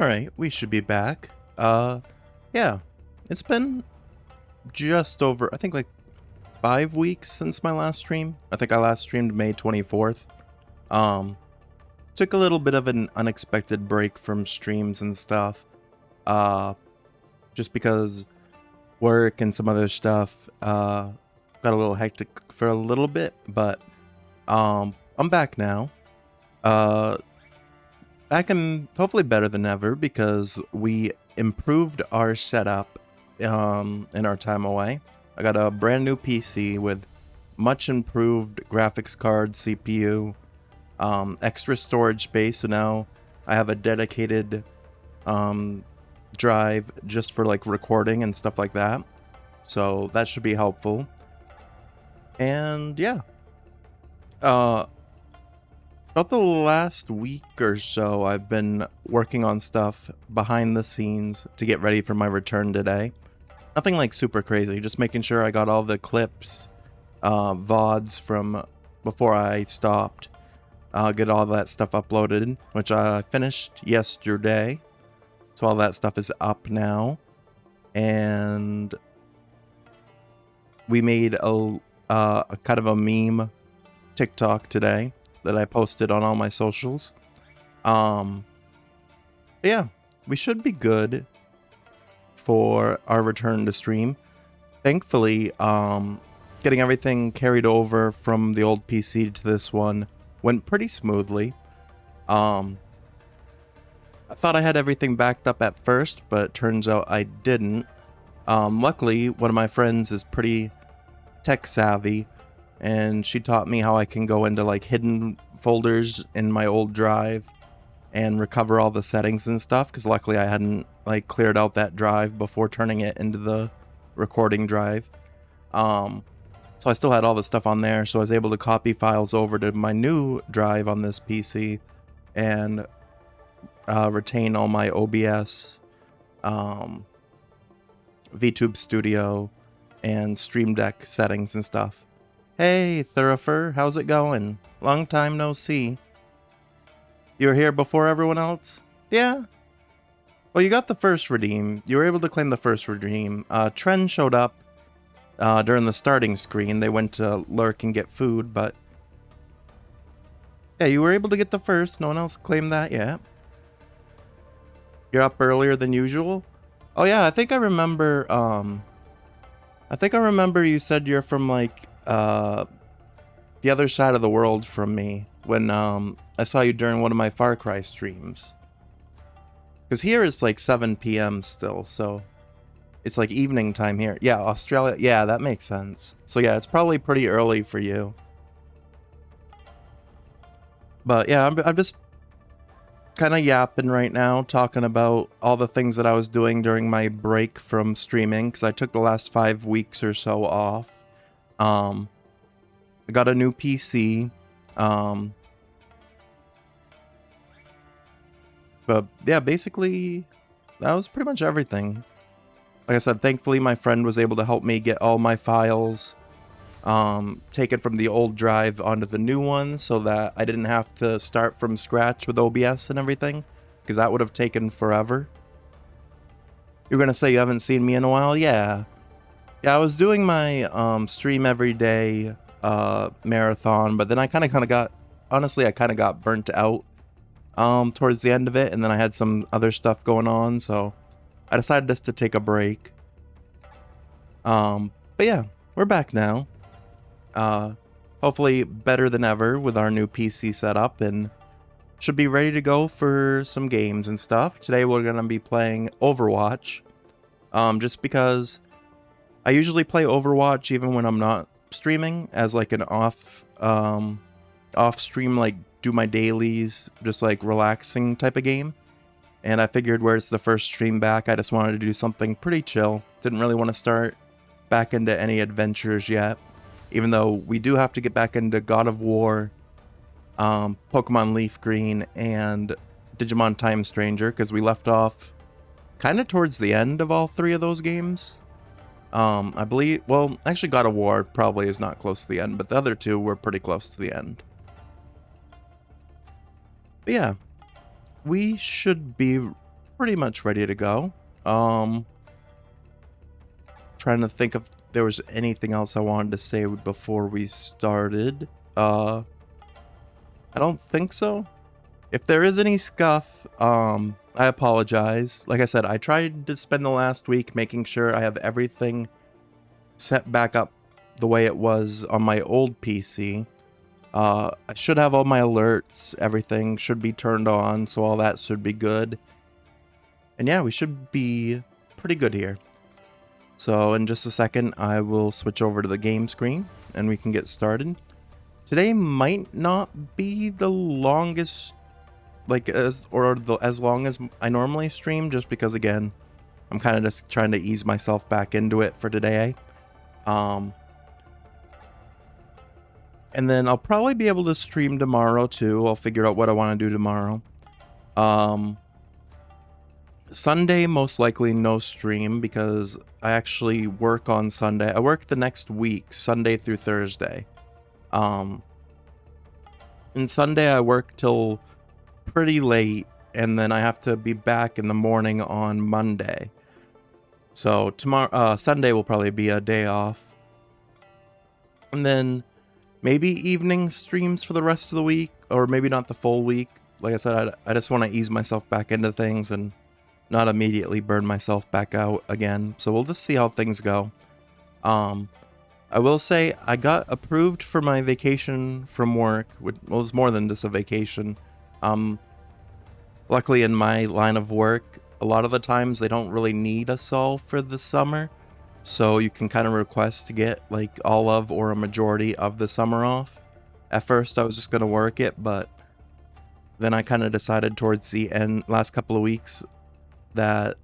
Alright, we should be back. Yeah. It's been just over, I think like 5 weeks since my last stream. I think I last streamed May 24th. Um, Took a little bit of an unexpected break from streams and stuff. Just because work and some other stuff, got a little hectic for a little bit, but, I'm back now. Uh, Back and hopefully better than ever because we improved our setup in our time away. I got a brand new PC with much improved graphics card, CPU, extra storage space. So now I have a dedicated drive just for like recording and stuff like that. So that should be helpful. And yeah, about the last week or so, I've been working on stuff behind the scenes to get ready for my return today. Nothing like super crazy, just making sure I got all the clips, VODs from before I stopped. I'll get all that stuff uploaded, which I finished yesterday. So all that stuff is up now. And we made a kind of a meme TikTok today that I posted on all my socials. Yeah, we should be good for our return to stream. Thankfully, getting everything carried over from the old PC to this one went pretty smoothly. I thought I had everything backed up at first, but it turns out I didn't. Luckily, one of my friends is pretty tech savvy, and she taught me how I can go into like hidden folders in my old drive and recover all the settings and stuff, because luckily I hadn't like cleared out that drive before turning it into the recording drive. So I still had all the stuff on there, so I was able to copy files over to my new drive on this PC and retain all my OBS, VTube Studio, and Stream Deck settings and stuff. Hey, Thurifer, how's it going? Long time no see. You were here before everyone else? Yeah? Well, you got the first redeem. You were able to claim the first redeem. Trend showed up during the starting screen. They went to lurk and get food, but... yeah, you were able to get the first. No one else claimed that yet. You're up earlier than usual? Oh yeah, I think I remember, you said you're from, like, the other side of the world from me when I saw you during one of my Far Cry streams. Because here it's like 7 p.m. still, so it's like evening time here. Yeah, Australia. Yeah, that makes sense. So yeah, it's probably pretty early for you. But yeah, I'm just kind of yapping right now, talking about all the things that I was doing during my break from streaming, because I took the last 5 weeks or so off. I got a new PC. But yeah, basically, that was pretty much everything. Like I said, thankfully my friend was able to help me get all my files taken from the old drive onto the new one, so that I didn't have to start from scratch with OBS and everything, because that would have taken forever. You're gonna say you haven't seen me in a while? Yeah. Yeah, I was doing my stream every day marathon, but then I kind of got, honestly, I kind of got burnt out towards the end of it, and then I had some other stuff going on, so I decided just to take a break. But yeah, we're back now. Hopefully better than ever with our new PC setup, and should be ready to go for some games and stuff. Today we're gonna be playing Overwatch, just because I usually play Overwatch even when I'm not streaming as like an off stream, like do my dailies, just like relaxing type of game. And I figured where it's the first stream back, I just wanted to do something pretty chill. Didn't really want to start back into any adventures yet, even though we do have to get back into God of War, Pokemon Leaf Green, and Digimon Time Stranger, because we left off kind of towards the end of all 3 of those games. I believe, well, actually God of War probably is not close to the end, but the other 2 were pretty close to the end. But yeah, we should be pretty much ready to go. Trying to think if there was anything else I wanted to say before we started. I don't think so. If there is any scuff, I apologize. Like I said, I tried to spend the last week making sure I have everything set back up the way it was on my old PC. I should have all my alerts, everything should be turned on, so all that should be good. And yeah, we should be pretty good here. So in just a second, I will switch over to the game screen and we can get started. Today might not be the longest, as long as I normally stream, just because again, I'm kind of just trying to ease myself back into it for today. And then I'll probably be able to stream tomorrow too. I'll figure out what I want to do tomorrow. Sunday, most likely no stream because I actually work on Sunday. I work the next week, Sunday through Thursday. And Sunday I work till pretty late, and then I have to be back in the morning on Monday. So tomorrow, Sunday will probably be a day off. And then maybe evening streams for the rest of the week, or maybe not the full week. Like I said, I just want to ease myself back into things and not immediately burn myself back out again. So we'll just see how things go. I will say I got approved for my vacation from work. Well, it was more than just a vacation. Luckily in my line of work, a lot of the times they don't really need us all for the summer. So you can kind of request to get like all of or a majority of the summer off. At first I was just going to work it, but then I kind of decided towards the last couple of weeks that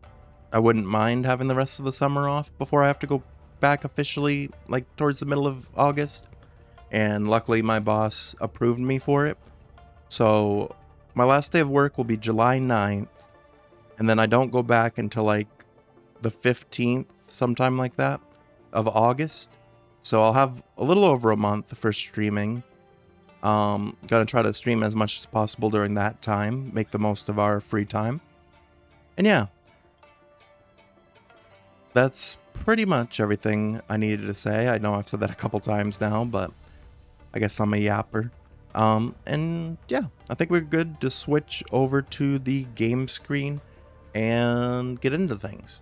I wouldn't mind having the rest of the summer off before I have to go back officially, like towards the middle of August. And luckily my boss approved me for it. So my last day of work will be July 9th. And then I don't go back until like the 15th, sometime like that, of August. So I'll have a little over a month for streaming. Gonna try to stream as much as possible during that time, make the most of our free time. And yeah, that's pretty much everything I needed to say. I know I've said that a couple times now, but I guess I'm a yapper. And yeah, I think we're good to switch over to the game screen and get into things.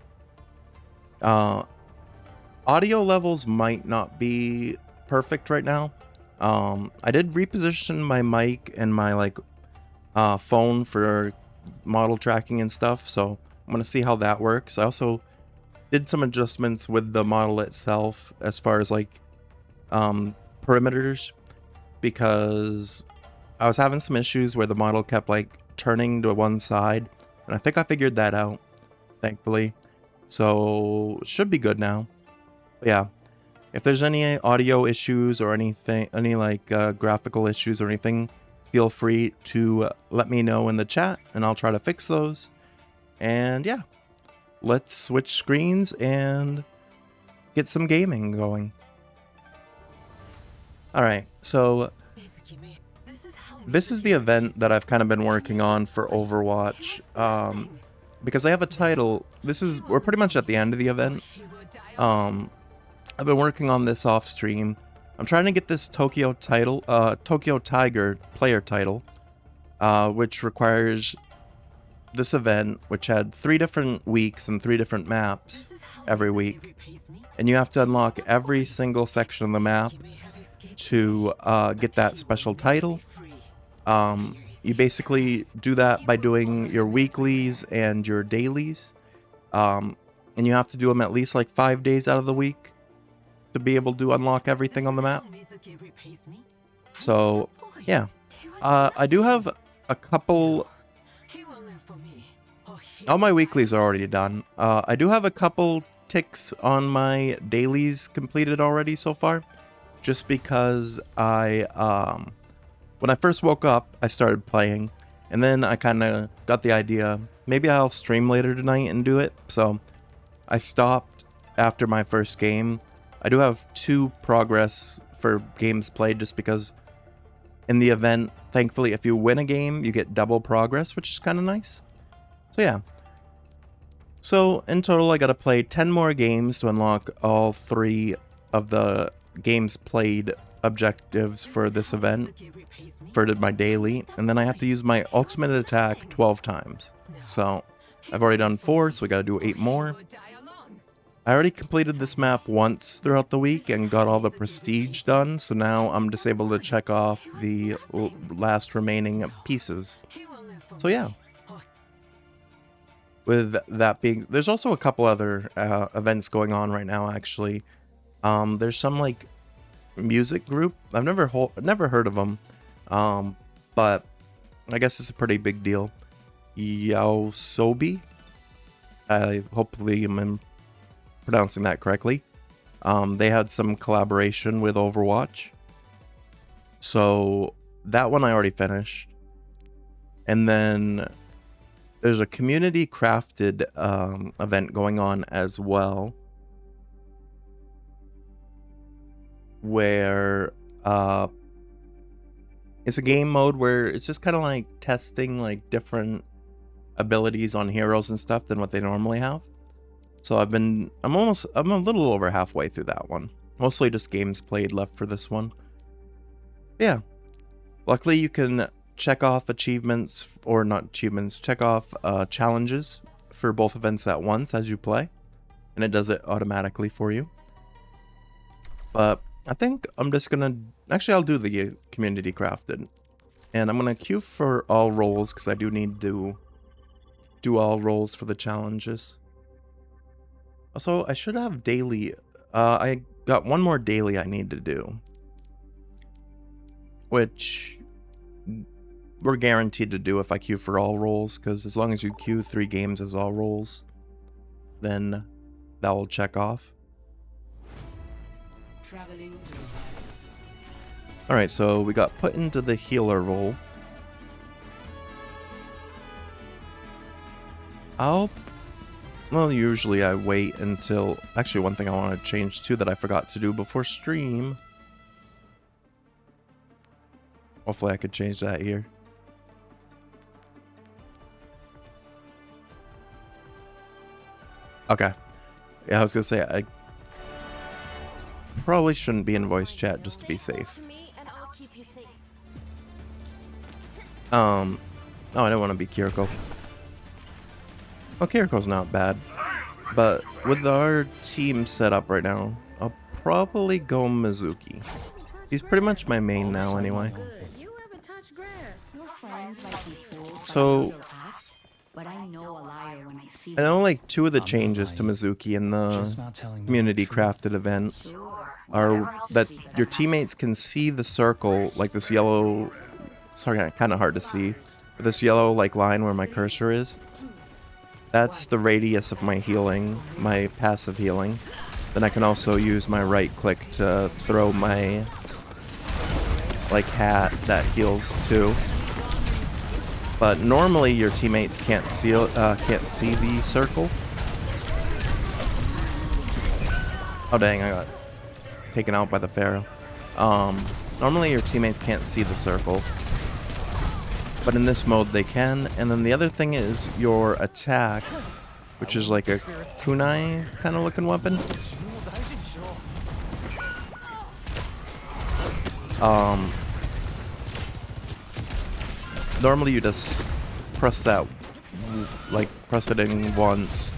Audio levels might not be perfect right now. I did reposition my mic and my phone for model tracking and stuff, so I'm gonna see how that works. I also did some adjustments with the model itself as far as perimeters, because I was having some issues where the model kept turning to one side, and I think I figured that out, thankfully. So should be good now. But yeah, if there's any audio issues or anything, any graphical issues or anything, feel free to let me know in the chat and I'll try to fix those. And yeah, let's switch screens and get some gaming going. Alright, so this is the event that I've kind of been working on for Overwatch. Because I have a title, we're pretty much at the end of the event. I've been working on this off stream. I'm trying to get this Tokyo Tiger player title, which requires this event, which had 3 different weeks and 3 different maps every week. And you have to unlock every single section of the map to get that special title. You basically do that by doing your weeklies and your dailies. And you have to do them at least 5 days out of the week to be able to unlock everything on the map. So yeah, I do have a couple. All my weeklies are already done. I do have a couple ticks on my dailies completed already so far, just because when I first woke up, I started playing, and then I kind of got the idea, maybe I'll stream later tonight and do it. So I stopped after my first game. I do have 2 progress for games played, just because in the event, thankfully, if you win a game, you get double progress, which is kind of nice. So yeah, So in total, I gotta play 10 more games to unlock all 3 of the games played objectives for this event, for my daily, and then I have to use my ultimate attack 12 times. So I've already done 4, so we gotta do 8 more. I already completed this map once throughout the week and got all the prestige done, so now I'm just able to check off the last remaining pieces. So yeah. With that being, there's also a couple other events going on right now, actually. There's some, like, music group. I've never heard of them, but I guess it's a pretty big deal. Yaosobi? Hopefully I'm pronouncing that correctly. They had some collaboration with Overwatch. So that one I already finished. And then there's a community crafted event going on as well, where it's a game mode where it's just kind of like testing like different abilities on heroes and stuff than what they normally have. So I'm a little over halfway through that one. Mostly just games played left for this one. Yeah. Luckily you can check off achievements, or not achievements, check off challenges for both events at once as you play. And it does it automatically for you. But I think I'm just gonna, actually I'll do the community crafted. And I'm gonna queue for all roles because I do need to do all roles for the challenges. Also, I should have daily, I got one more daily I need to do, which we're guaranteed to do if I queue for all roles, because as long as you queue 3 games as all roles, then that will check off. Alright, so we got put into the healer role. Well, usually I wait until... Actually, one thing I want to change too that I forgot to do before stream. Hopefully I could change that here. Okay. Yeah, I was gonna say, I probably shouldn't be in voice chat just to be safe. Oh, I don't want to be Kiriko. Oh, Kiriko's not bad. But with our team set up right now, I'll probably go Mizuki. He's pretty much my main now anyway. So I know like 2 of the changes to Mizuki in the community crafted event are that your teammates can see the circle, like this yellow, sorry, kind of hard to see, but this yellow like line where my cursor is. That's the radius of my healing, my passive healing. Then I can also use my right click to throw my like hat that heals too. But normally your teammates can't see the circle. Oh dang, I got taken out by the Pharaoh. Normally your teammates can't see the circle, but in this mode they can. And then the other thing is your attack, which is like a kunai kind of looking weapon. Normally you just press that, like press it in once.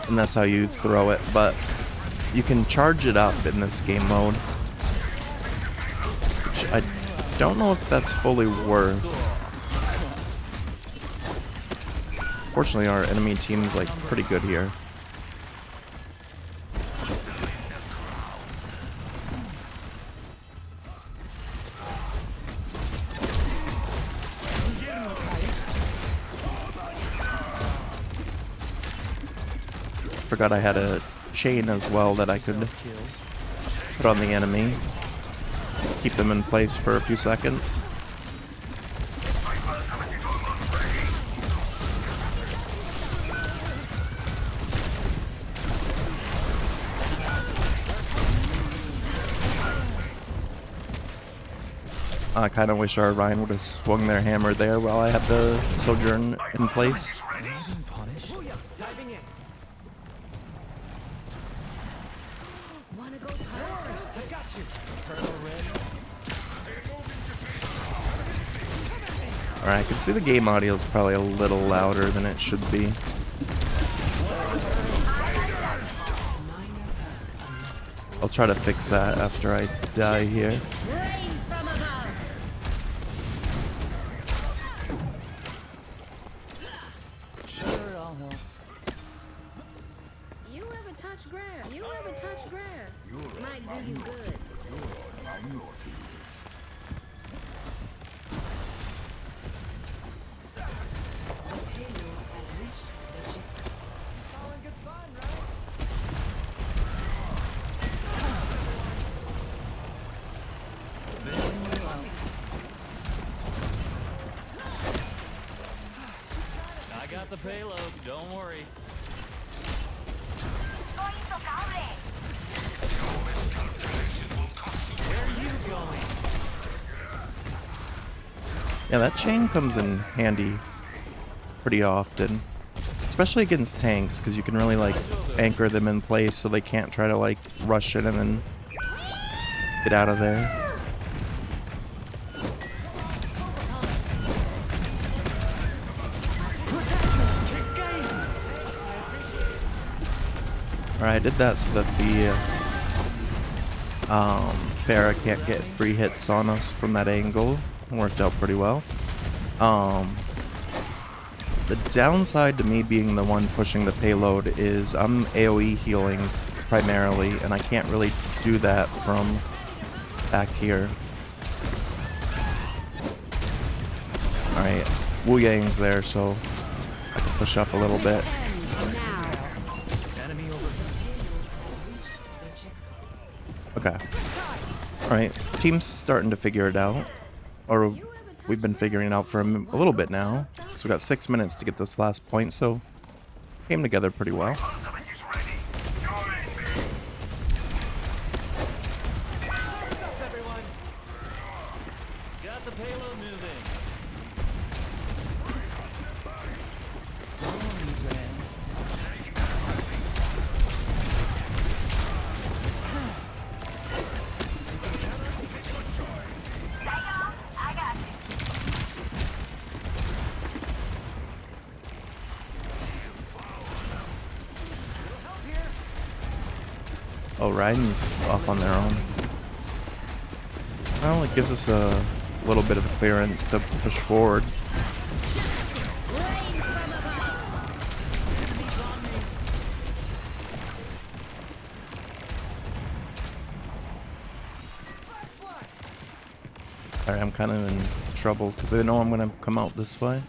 And that's how you throw it, but you can charge it up in this game mode, which I don't know if that's fully worth. Fortunately, our enemy team's like pretty good here. Forgot I had a chain as well that I could put on the enemy. Keep them in place for a few seconds. I kind of wish our Ryan would have swung their hammer there while I had the Sojourn in place. Alright, I can see the game audio is probably a little louder than it should be. I'll try to fix that after I die here. You haven't touched grass. You haven't touched grass. Might do you good. I got the payload, don't worry. Where are you going? Yeah, that chain comes in handy pretty often. Especially against tanks, because you can really, like, anchor them in place so they can't try to, like, rush in and then get out of there. Alright, I did that so that the Pharah can't get free hits on us from that angle. Worked out pretty well. The downside to me being the one pushing the payload is I'm AoE healing primarily, and I can't really do that from back here. Alright, Wu Yang's there, so I can push up a little bit. Okay. Alright, team's starting to figure it out. Or we've been figuring it out for a little bit now. So we got 6 minutes to get this last point, so came together pretty well. Got the payload moving. Oh, Raiden's off on their own. Well, it gives us a little bit of clearance to push forward. Alright, I'm kind of in trouble because they know I'm going to come out this way.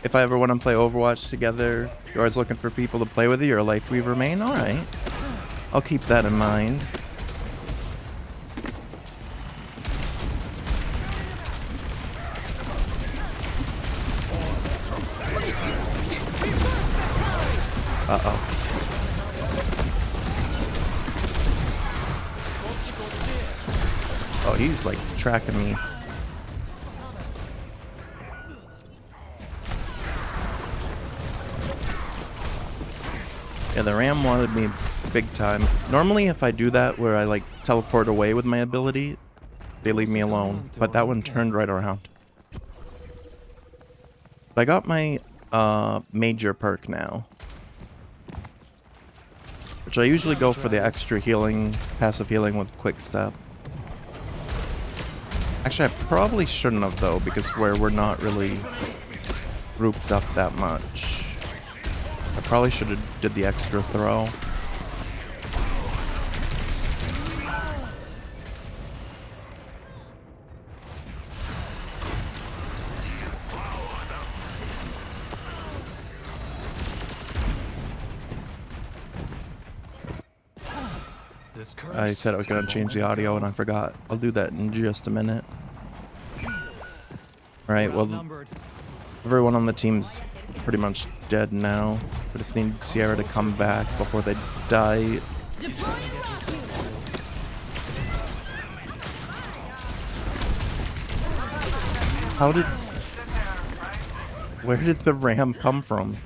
If I ever want to play Overwatch together, you're always looking for people to play with you, or Life We Remain? Alright. I'll keep that in mind. Uh-oh. Oh, he's like tracking me. Yeah, the Ram wanted me big time. Normally if I do that where I like teleport away with my ability, they leave me alone. But that one turned right around. But I got my major perk now. Which I usually go for the extra healing, passive healing with quick step. Actually, I probably shouldn't have though, because we're not really grouped up that much. I probably should have did the extra throw. I said I was going to change the audio and I forgot. I'll do that in just a minute. Alright, We're well, outnumbered. everyone on the team's pretty much dead now. We just need Sierra to come back before they die. Deploying rock unit. How did... Where did the ram come from?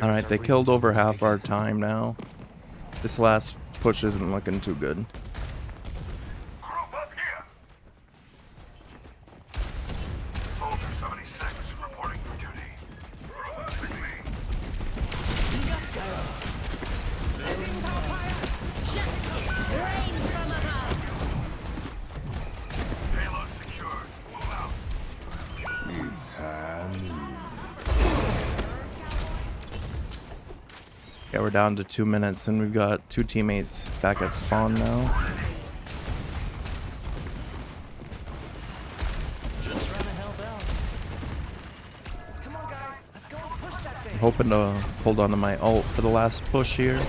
Alright, they killed over half our time now. This last push isn't looking too good. Group up here. Soldier 76 reporting for duty. Group up with me. Rain from above. Payload secured. Move out. Yeah, we're down to 2 minutes, and we've got 2 teammates back at spawn now. Just trying to help out. Come on, guys. Let's go and push that thing. I'm hoping to hold on to my ult for the last push here.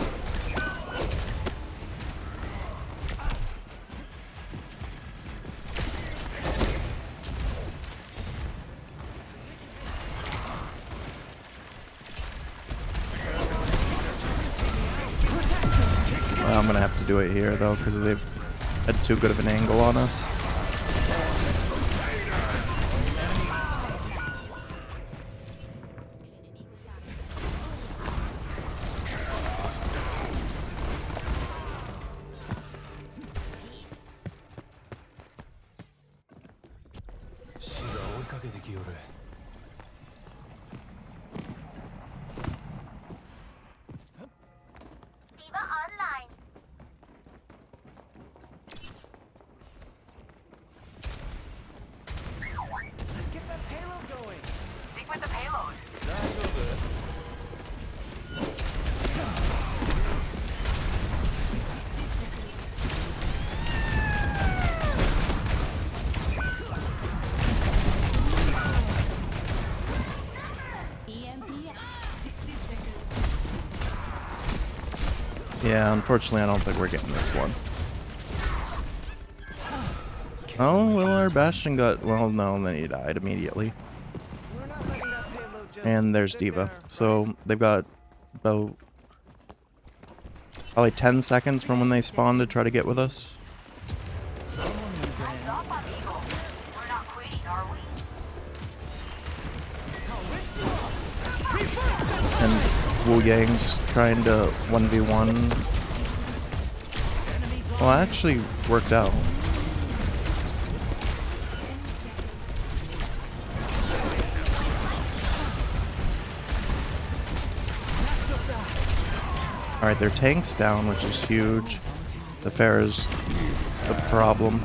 Well, I'm gonna have to do it here though, because they've had too good of an angle on us. Diva online. Let's get that payload going. Stick with the payload. Yeah, unfortunately, I don't think we're getting this one. Oh, well, our Bastion got... Well, no, then he died immediately. We're not letting that payload just And there's sit Diva. there, So they've got about probably 10 seconds from when they spawn to try to get with us. Hands off on Eagle. We're not quitting, are we? And Wu Yang's trying to 1v1. Well, it actually worked out. Alright, their tank's down, which is huge. The Pharah's the problem.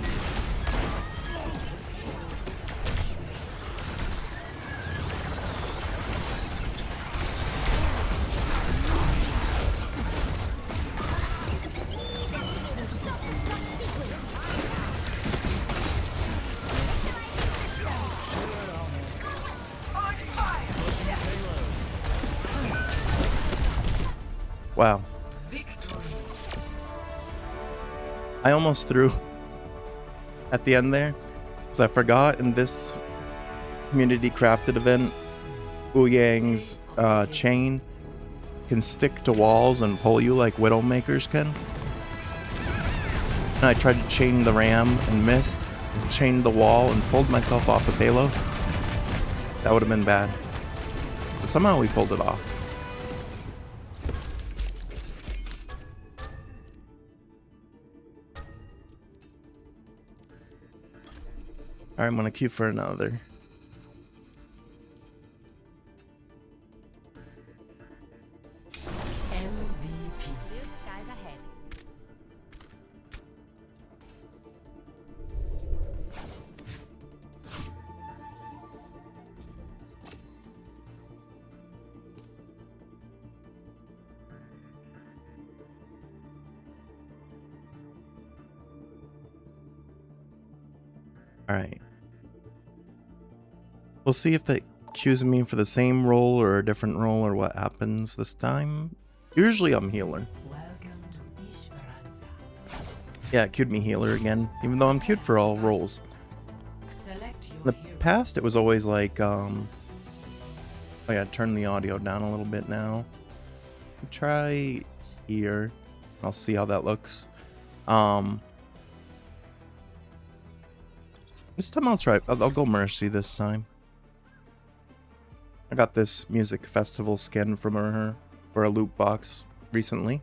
Wow. I almost threw at the end there, because I forgot in this community crafted event, Ouyang's chain can stick to walls and pull you like Widowmakers can. And I tried to chain the ram and missed, and chained the wall and pulled myself off the payload. That would have been bad. But somehow we pulled it off. Alright, I'm gonna queue for another. Clear skies ahead. Alright. We'll see if they accuse me for the same role or a different role or what happens this time. Usually I'm healer. Welcome Yeah, it queued me healer again, even though I'm queued for all roles. In the past, it was always like, oh yeah, turn the audio down a little bit now. Try here. I'll see how that looks. This time I'll try. I'll go Mercy this time. I got this music festival skin from her for a loot box recently.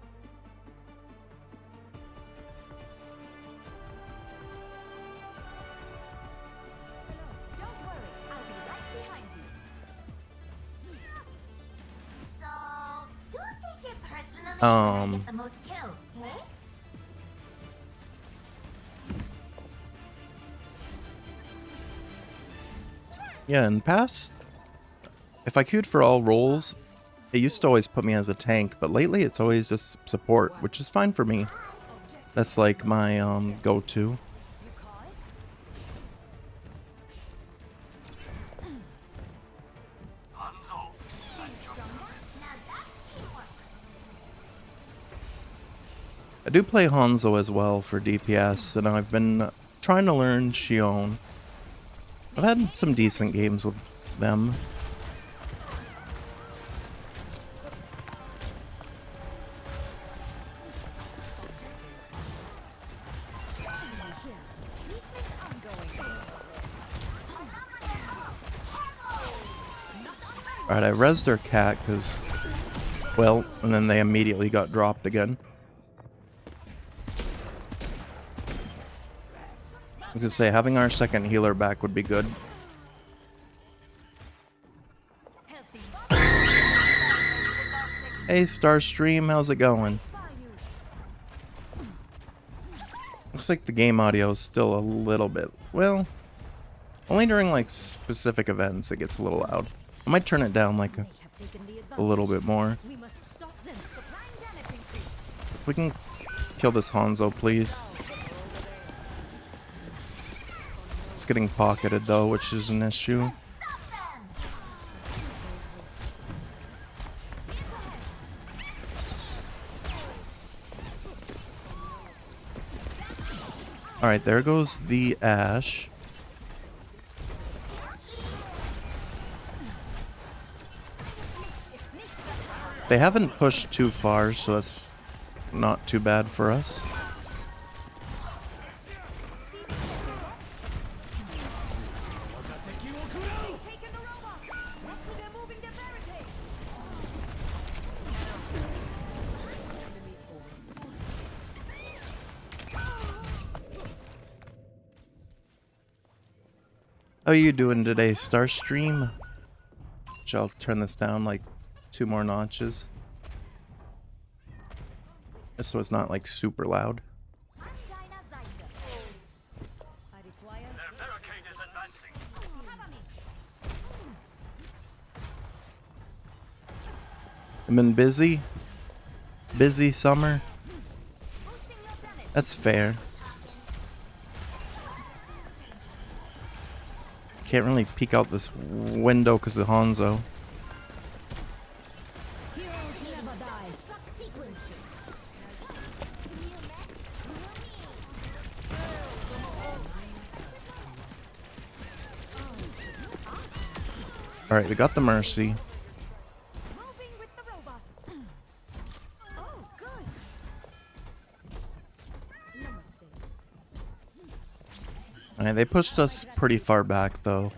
So, don't take it personally if I get the most kills, okay? Yeah, in past, if I queued for all roles, it used to always put me as a tank, but lately it's always just support, which is fine for me. That's like my go-to. Hanzo, that's your Now that's teamwork. I do play Hanzo as well for DPS, and I've been trying to learn Xion. I've had some decent games with them. Alright, I rezzed their cat because, well, and then they immediately got dropped again. I was gonna say, having our second healer back would be good. Hey, Starstream, how's it going? Looks like the game audio is still a little bit, well, only during like specific events it gets a little loud. I might turn it down like a little bit more. If we can kill this Hanzo, please. It's getting pocketed though, which is an issue. Alright, there goes the Ashe. They haven't pushed too far, so that's not too bad for us. How are you doing today, Starstream? I'll turn this down like 2 more notches. Just so it's not like super loud. Their barricade is advancing. I've been busy. Busy summer. That's fair. Can't really peek out this window because of Hanzo. Alright, we got the Mercy. Alright, they pushed us pretty far back though.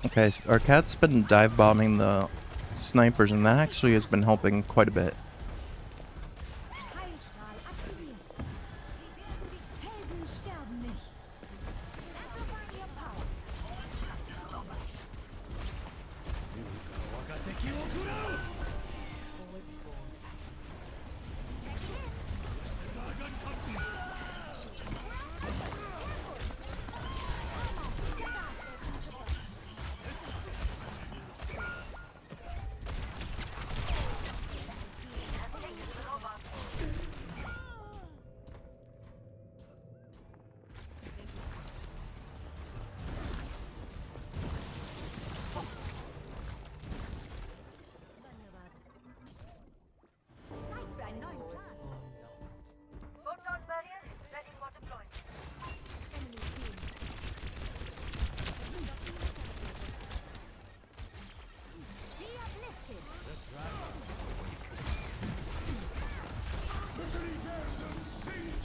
Okay, our cat's been dive bombing the snipers, and that actually has been helping quite a bit.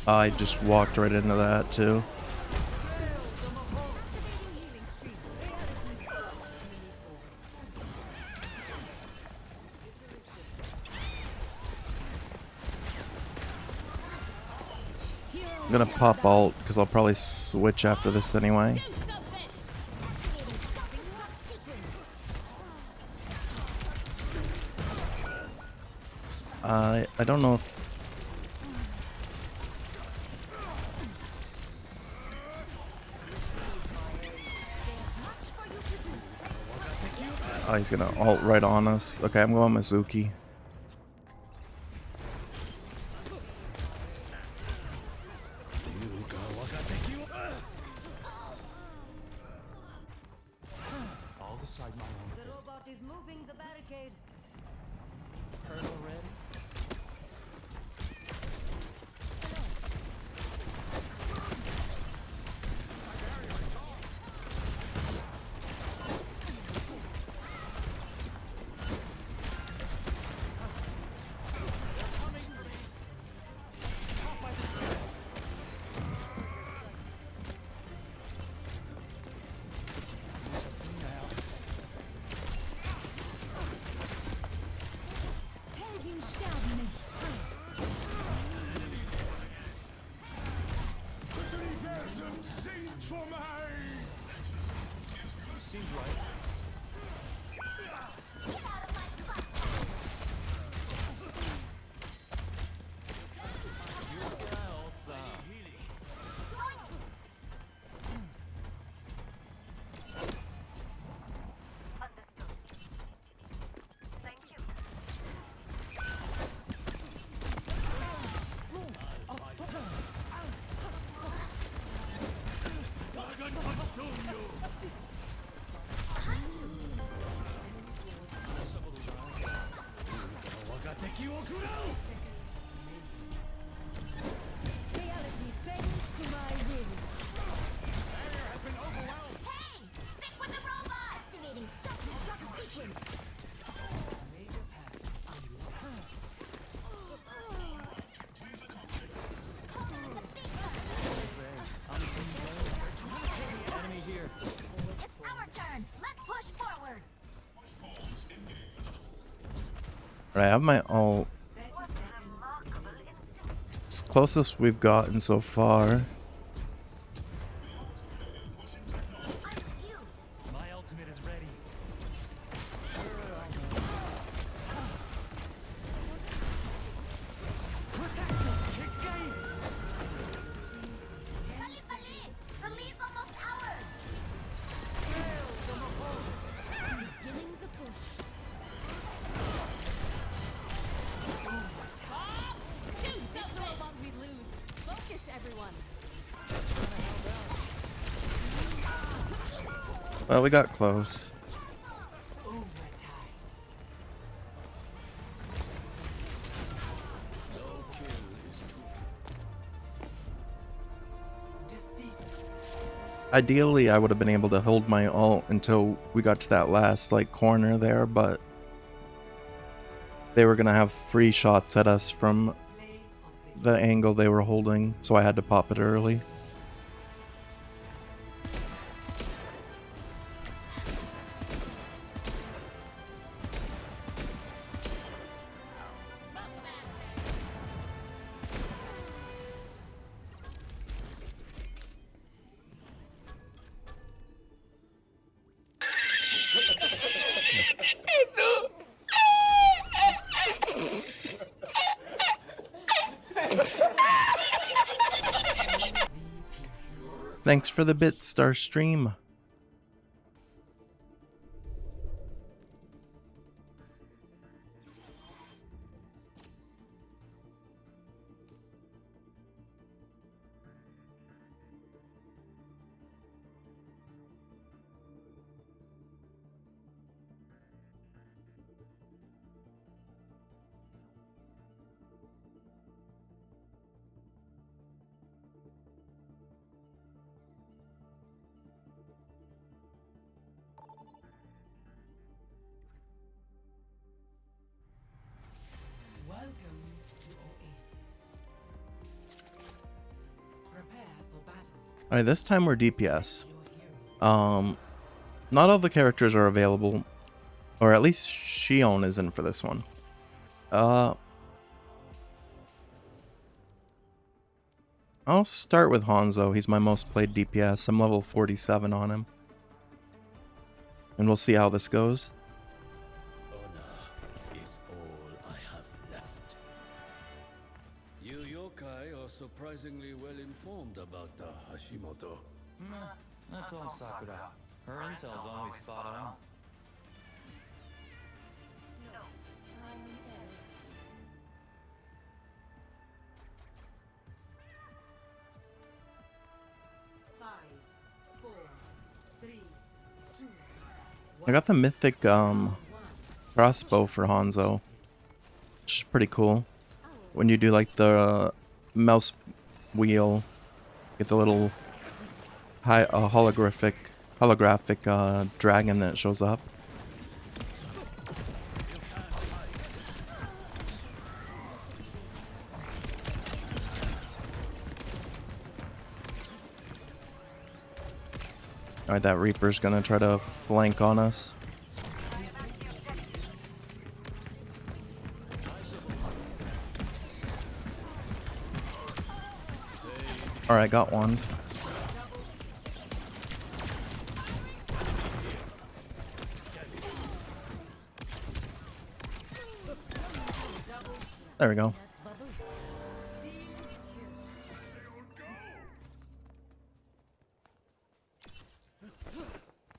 I just walked right into that too. I'm gonna pop alt because I'll probably switch after this anyway. I don't know if oh, he's gonna ult right on us. Okay, I'm going Mizuki. I'll decide my own The fate. robot is moving the barricade. Colonel ready? Helden sterben nicht. Seems right. Your style, son. Reality bends to my will. Hey! Stick with the robot! Activating self-destruct sequence. Enemy here. It's our turn. Let's push forward. Right, I have my ult. It's closest we've gotten so far. My ultimate is ready. Feliz, feliz! The lead's almost ours! Beginning the push. Do something! This robot we lose. Focus, everyone. Well, we got close. No kill is true. Ideally, I would have been able to hold my ult until we got to that last like corner there, but they were gonna have free shots at us from the angle they were holding, so I had to pop it early. Thanks for the BitStar stream. Alright, this time we're DPS. Not all the characters are available, or at least Shion isn't for this one. I'll start with Hanzo. He's my most played DPS. I'm level 47 on him. And we'll see how this goes. Honor is all I have left. You yokai are surprisingly well informed about the Hashimoto. Nah, that's all Sakura. Her intel's always spot on. I got the mythic crossbow for Hanzo, which is pretty cool. When you do like the mouse wheel, get the little holographic dragon that shows up. Alright, that Reaper's gonna try to flank on us. Alright, got one. There we go.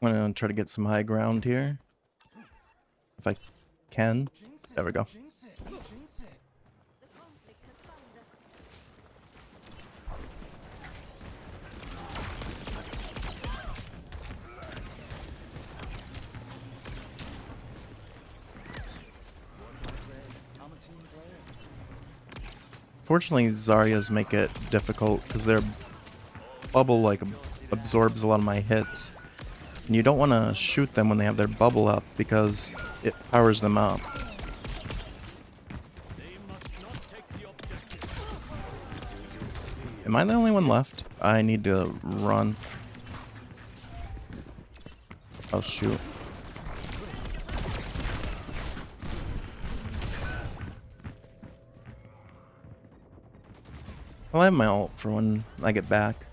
I'm gonna try to get some high ground here. If I can. There we go. Fortunately, Zarya's make it difficult because their bubble like absorbs a lot of my hits. And you don't want to shoot them when they have their bubble up because it powers them up. Am I the only one left? I need to run. Oh shoot. I'll have my ult for when I get back.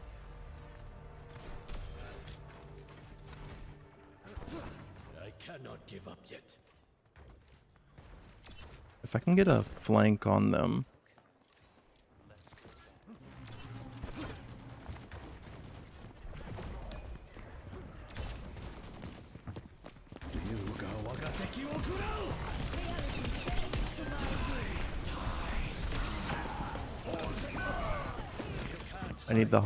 I cannot give up yet. If I can get a flank on them. I need the...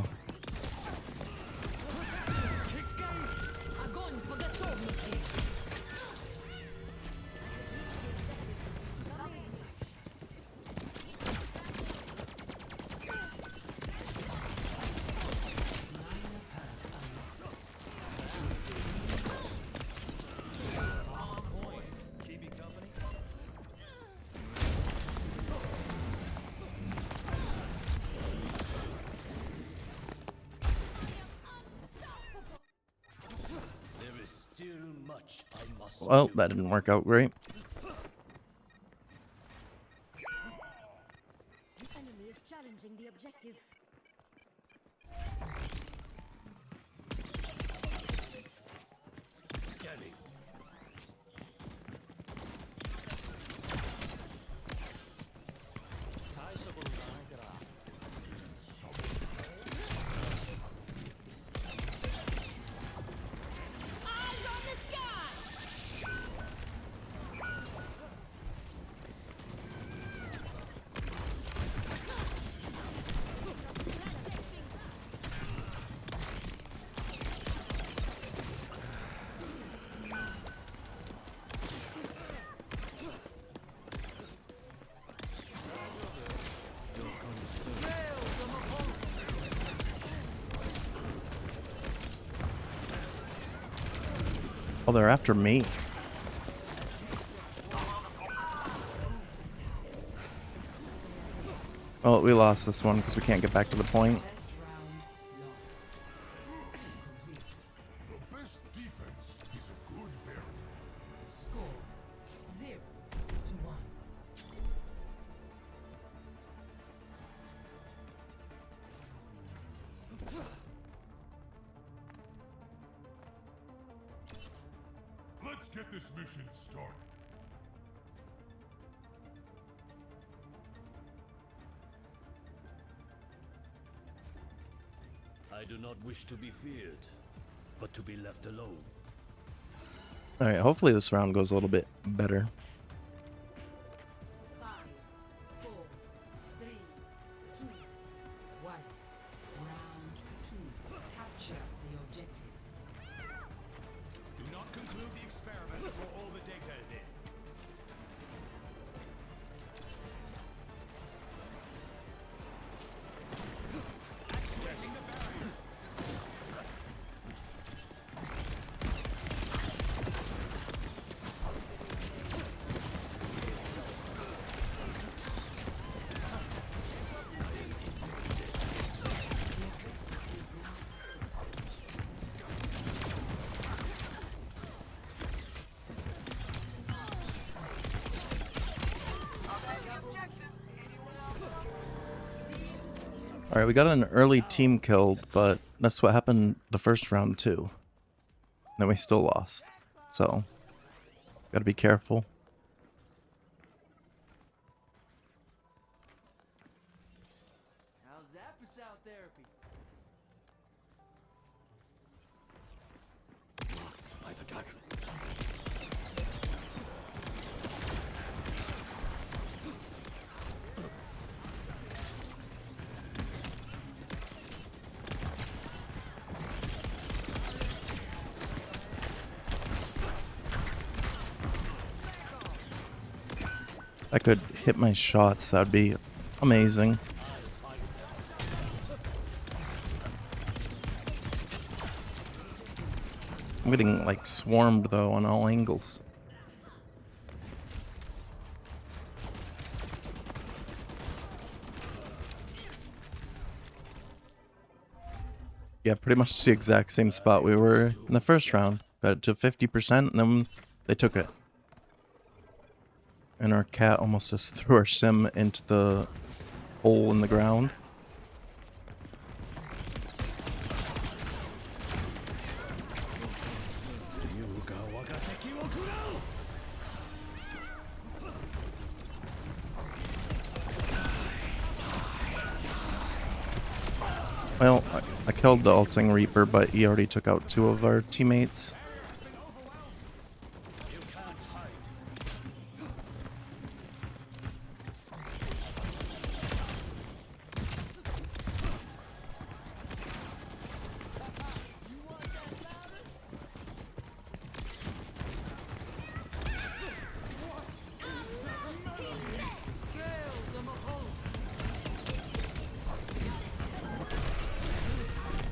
Well, that didn't work out great. The enemy is challenging the objective. Scanning. Eyes on the sky! Oh, they're after me. Oh, we lost this one because we can't get back to the point. Let's get this mission started. I do not wish to be feared, but to be left alone. Alright, hopefully this round goes a little bit better. 5, 4, 3, 2, 1. Round 2. Capture the objective. Do not conclude the experiment before all the data is in. Activating the barrier. Alright, we got an early team killed, but that's what happened the first round too. Then we still lost. So, gotta be careful. How's that for sound therapy? By the dragon. If I could hit my shots, that'd be amazing. I'm getting like swarmed though on all angles. Yeah, pretty much the exact same spot we were in the first round. Got it to 50% and then they took it. And our cat almost just threw our sim into the hole in the ground. Well, I killed the ulting Reaper, but he already took out 2 of our teammates.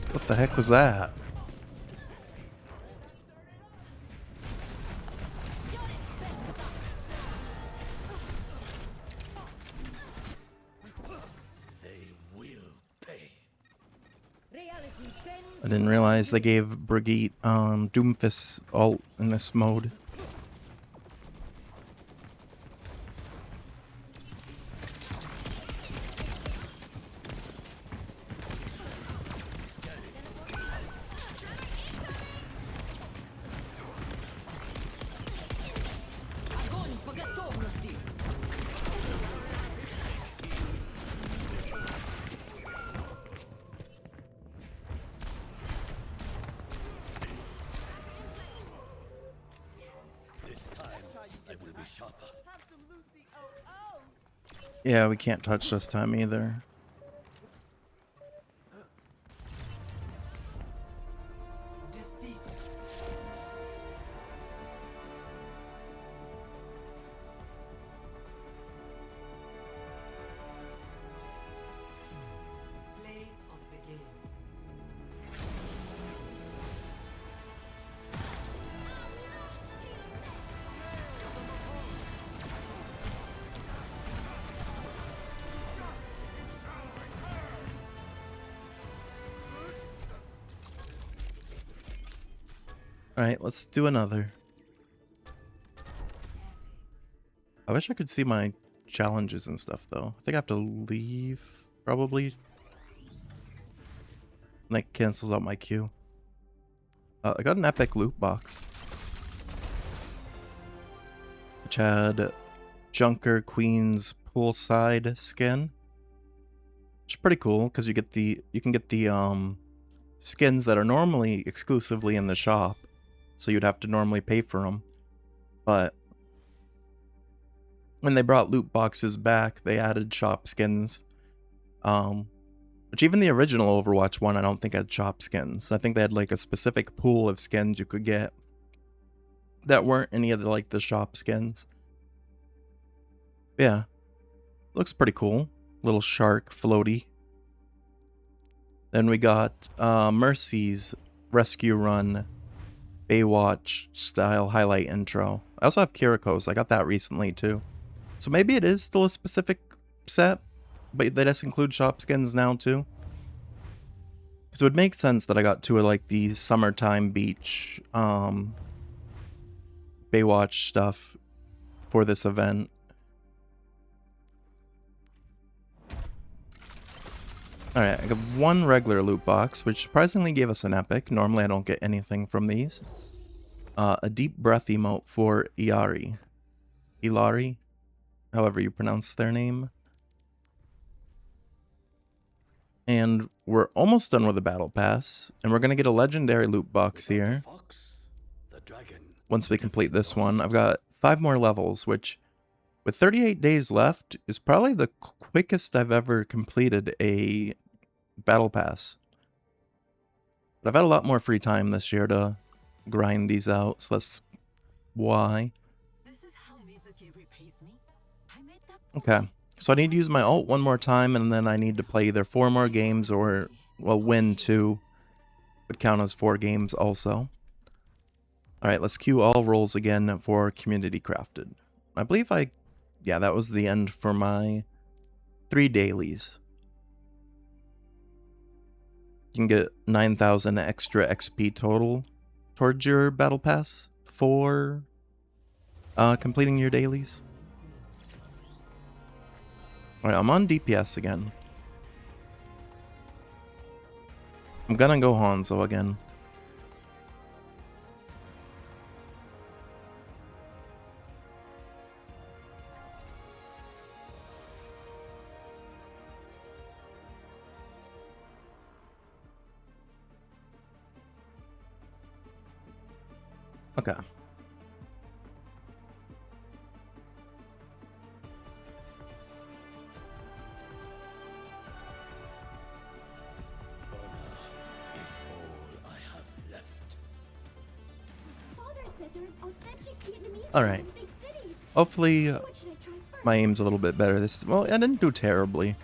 What the heck was that? They will pay. I didn't realize they gave Brigitte Doomfist ult in this mode. This time, I will be sharper. Yeah, we can't touch this time either. Defeat. Play of the game. Alright, let's do another. I wish I could see my challenges and stuff though. I think I have to leave, probably. And that cancels out my queue. I got an epic loot box. which had Junker Queen's poolside skin. Which is pretty cool because you can get the skins that are normally exclusively in the shop, so you'd have to normally pay for them. But when they brought loot boxes back, they added shop skins. Which even the original Overwatch one, I don't think had shop skins. I think they had like a specific pool of skins you could get that weren't any of the shop skins. Yeah, looks pretty cool. Little shark floaty. Then we got Mercy's Rescue Run Baywatch style highlight intro. I also have Kiriko's. I got that recently too. So maybe it is still a specific set, but they just include shop skins now too. Because it would make sense that I got two of like the summertime beach Baywatch stuff for this event. Alright, I got one regular loot box, which surprisingly gave us an epic. Normally I don't get anything from these. A deep breath emote for Iari. Ilari? However you pronounce their name. And we're almost done with the battle pass. And we're going to get a legendary loot box here. Once we complete this one. I've got 5 more levels, which with 38 days left is probably the quickest I've ever completed a battle pass. But I've had a lot more free time this year to grind these out, so that's why. Okay, so I need to use my ult one more time, and then I need to play either 4 more games or, well, win 2. Would count as 4 games also. Alright, let's queue all roles again for Community Crafted. I believe yeah, that was the end for my 3 dailies. You can get 9,000 extra XP total towards your battle pass for completing your dailies. Alright, I'm on DPS again. I'm gonna go Hanzo again. Okay. Alright. Hopefully my aim's a little bit better this. Well, I didn't do terribly.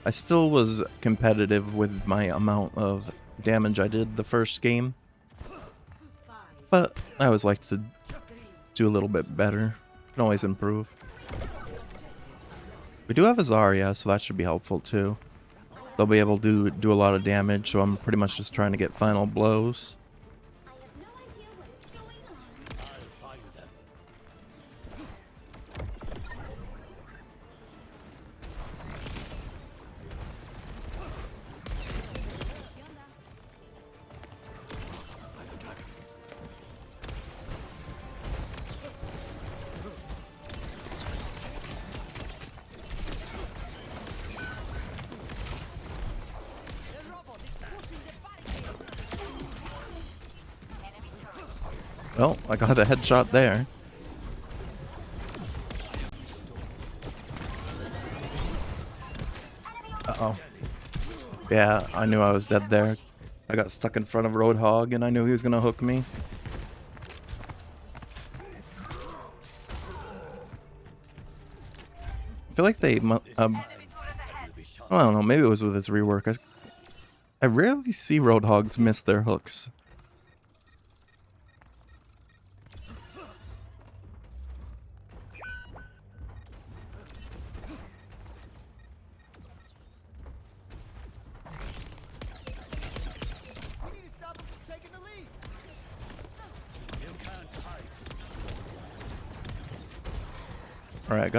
I still was competitive with my amount of damage I did the first game. But I always like to do a little bit better. Can always improve. We do have a Zarya, so that should be helpful too. They'll be able to do a lot of damage, so I'm pretty much just trying to get final blows. Well, I got a headshot there. Uh-oh. Yeah, I knew I was dead there. I got stuck in front of Roadhog and I knew he was gonna hook me. I feel like they, I don't know, maybe it was with his rework. I rarely see Roadhogs miss their hooks. Alright,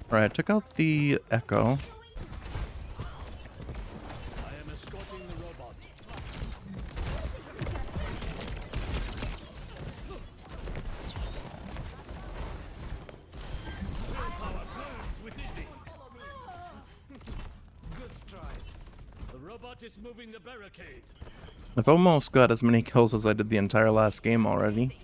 Alright, took out the Echo. What is moving the barricade? I've almost got as many kills as I did the entire last game already.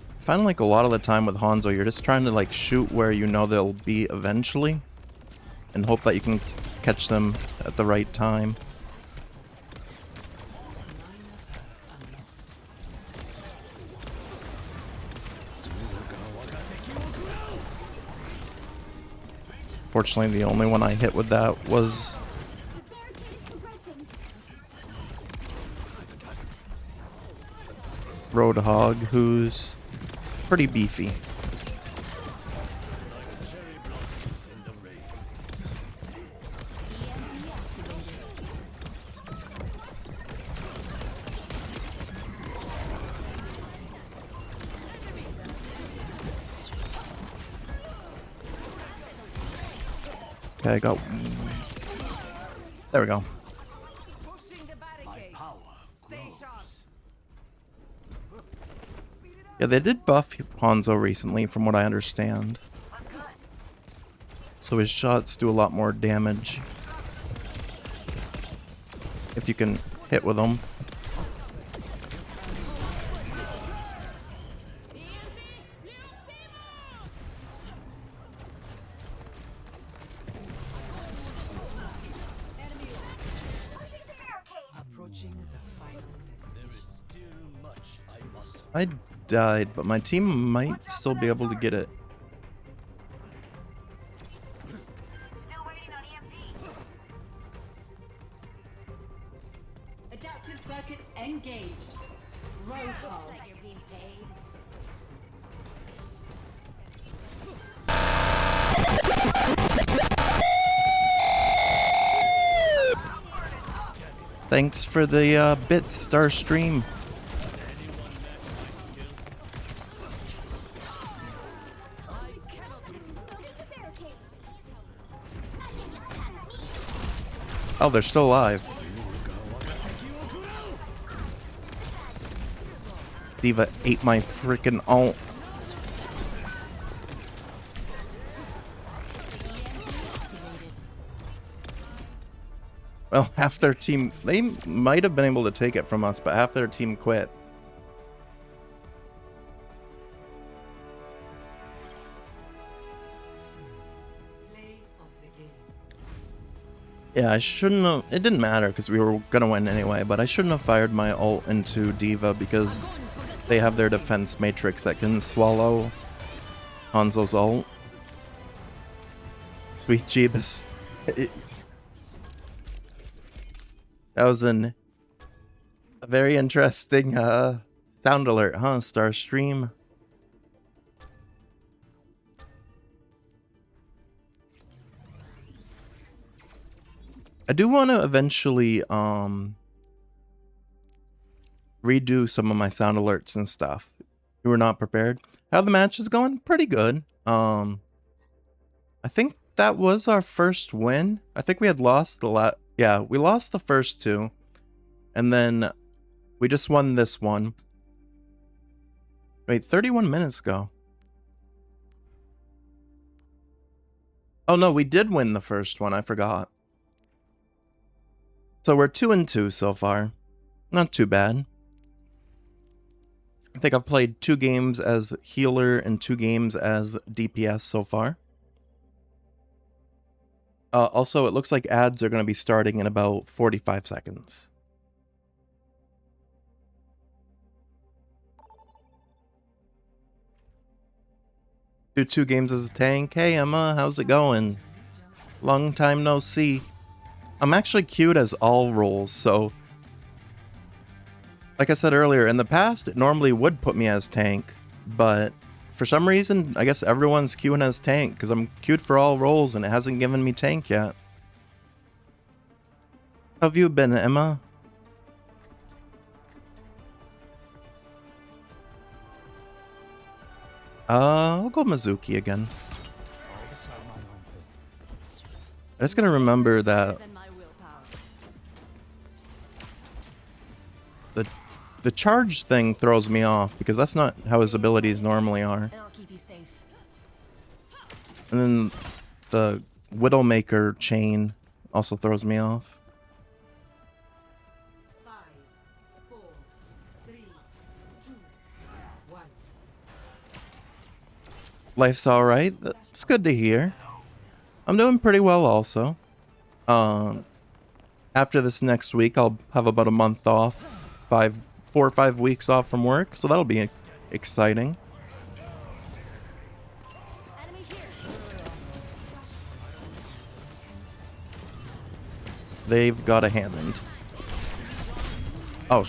I find like a lot of the time with Hanzo, you're just trying to like shoot where you know they'll be eventually and hope that you can catch them at the right time. Fortunately, the only one I hit with that was Roadhog, who's pretty beefy. Okay, I got... There we go. Yeah, they did buff Hanzo recently, from what I understand. So his shots do a lot more damage if you can hit with them. Approaching the final destination. I died, but my team might still be able to get it. Still waiting on EMP. Adaptive circuits engaged. Roadhog. Like you're being paid. Thanks for the bit star stream. Oh, they're still alive. D.Va ate my freaking ult. Well, half their team, they might have been able to take it from us, but half their team quit. Play of the game. Yeah, I shouldn't have, it didn't matter because we were gonna win anyway, but I shouldn't have fired my ult into D.Va because they have their defense matrix that can swallow Hanzo's ult. Sweet Jeebus. That was a very interesting sound alert, huh, Star Stream? I do want to eventually redo some of my sound alerts and stuff. You were not prepared. How the match is going? Pretty good. I think that was our first win. I think we had lost the yeah, we lost the first two. And then we just won this one. Wait, 31 minutes ago. Oh no, we did win the first one. I forgot. So we're 2-2 so far. Not too bad. I think I've played 2 games as healer and 2 games as DPS so far. Also, it looks like ads are going to be starting in about 45 seconds. Do 2 games as a tank. Hey Emma, how's it going? Long time no see. I'm actually queued as all roles, so... Like I said earlier, in the past, it normally would put me as tank, but for some reason, I guess everyone's queuing as tank, because I'm queued for all roles and it hasn't given me tank yet. How have you been, Emma? I'll go Mizuki again. I'm just gonna remember that Than my willpower. The charge thing throws me off because that's not how his abilities normally are. And I'll keep you safe. And then the Widowmaker chain also throws me off. 5, 4, 3, 2, 1. Life's alright. That's good to hear. I'm doing pretty well also. After this next week, I'll have about a month off. 4 or 5 weeks off from work, so that'll be exciting. Enemy here. They've got a Hammond. Oh,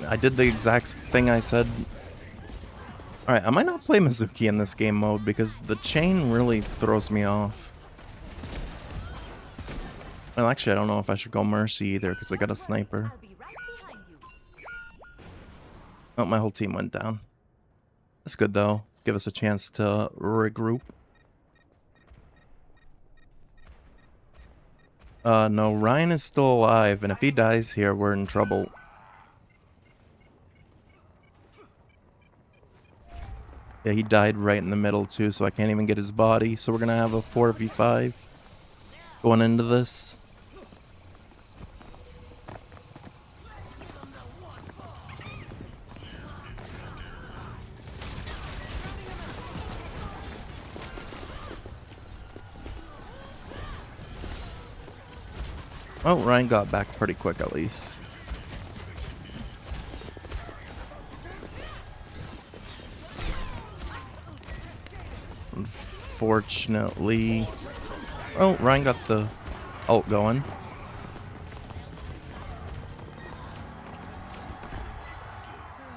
I did the exact thing I said. Alright, I might not play Mizuki in this game mode because the chain really throws me off. Well, actually, I don't know if I should go Mercy either because I got a sniper. I'll be right behind you. Oh, my whole team went down. That's good, though. Give us a chance to regroup. No, Ryan is still alive, and if he dies here, we're in trouble. Yeah, he died right in the middle, too, so I can't even get his body. So we're gonna have a 4v5 going into this. Oh, Ryan got back pretty quick at least. Unfortunately... Oh, Ryan got the ult going.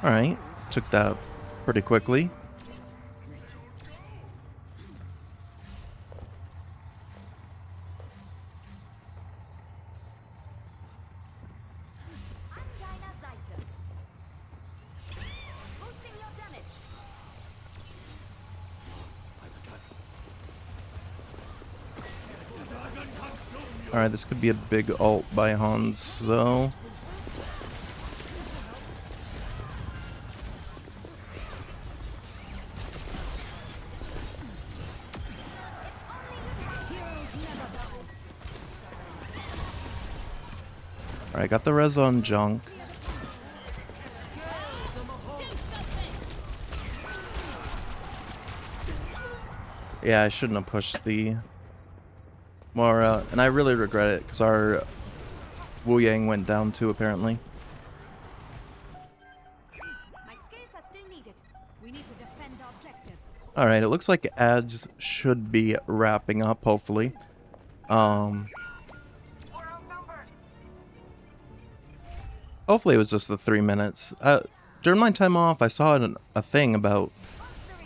Alright, took that pretty quickly. Alright, this could be a big ult by Hanzo. Alright, got the res on Junk. Yeah, I shouldn't have pushed the Mora, and I really regret it because our Wu Yang went down too, apparently. My skills are still needed. We need to defend the objective. Alright, it looks like ads should be wrapping up, hopefully. Hopefully it was just the 3 minutes. During my time off, I saw a thing about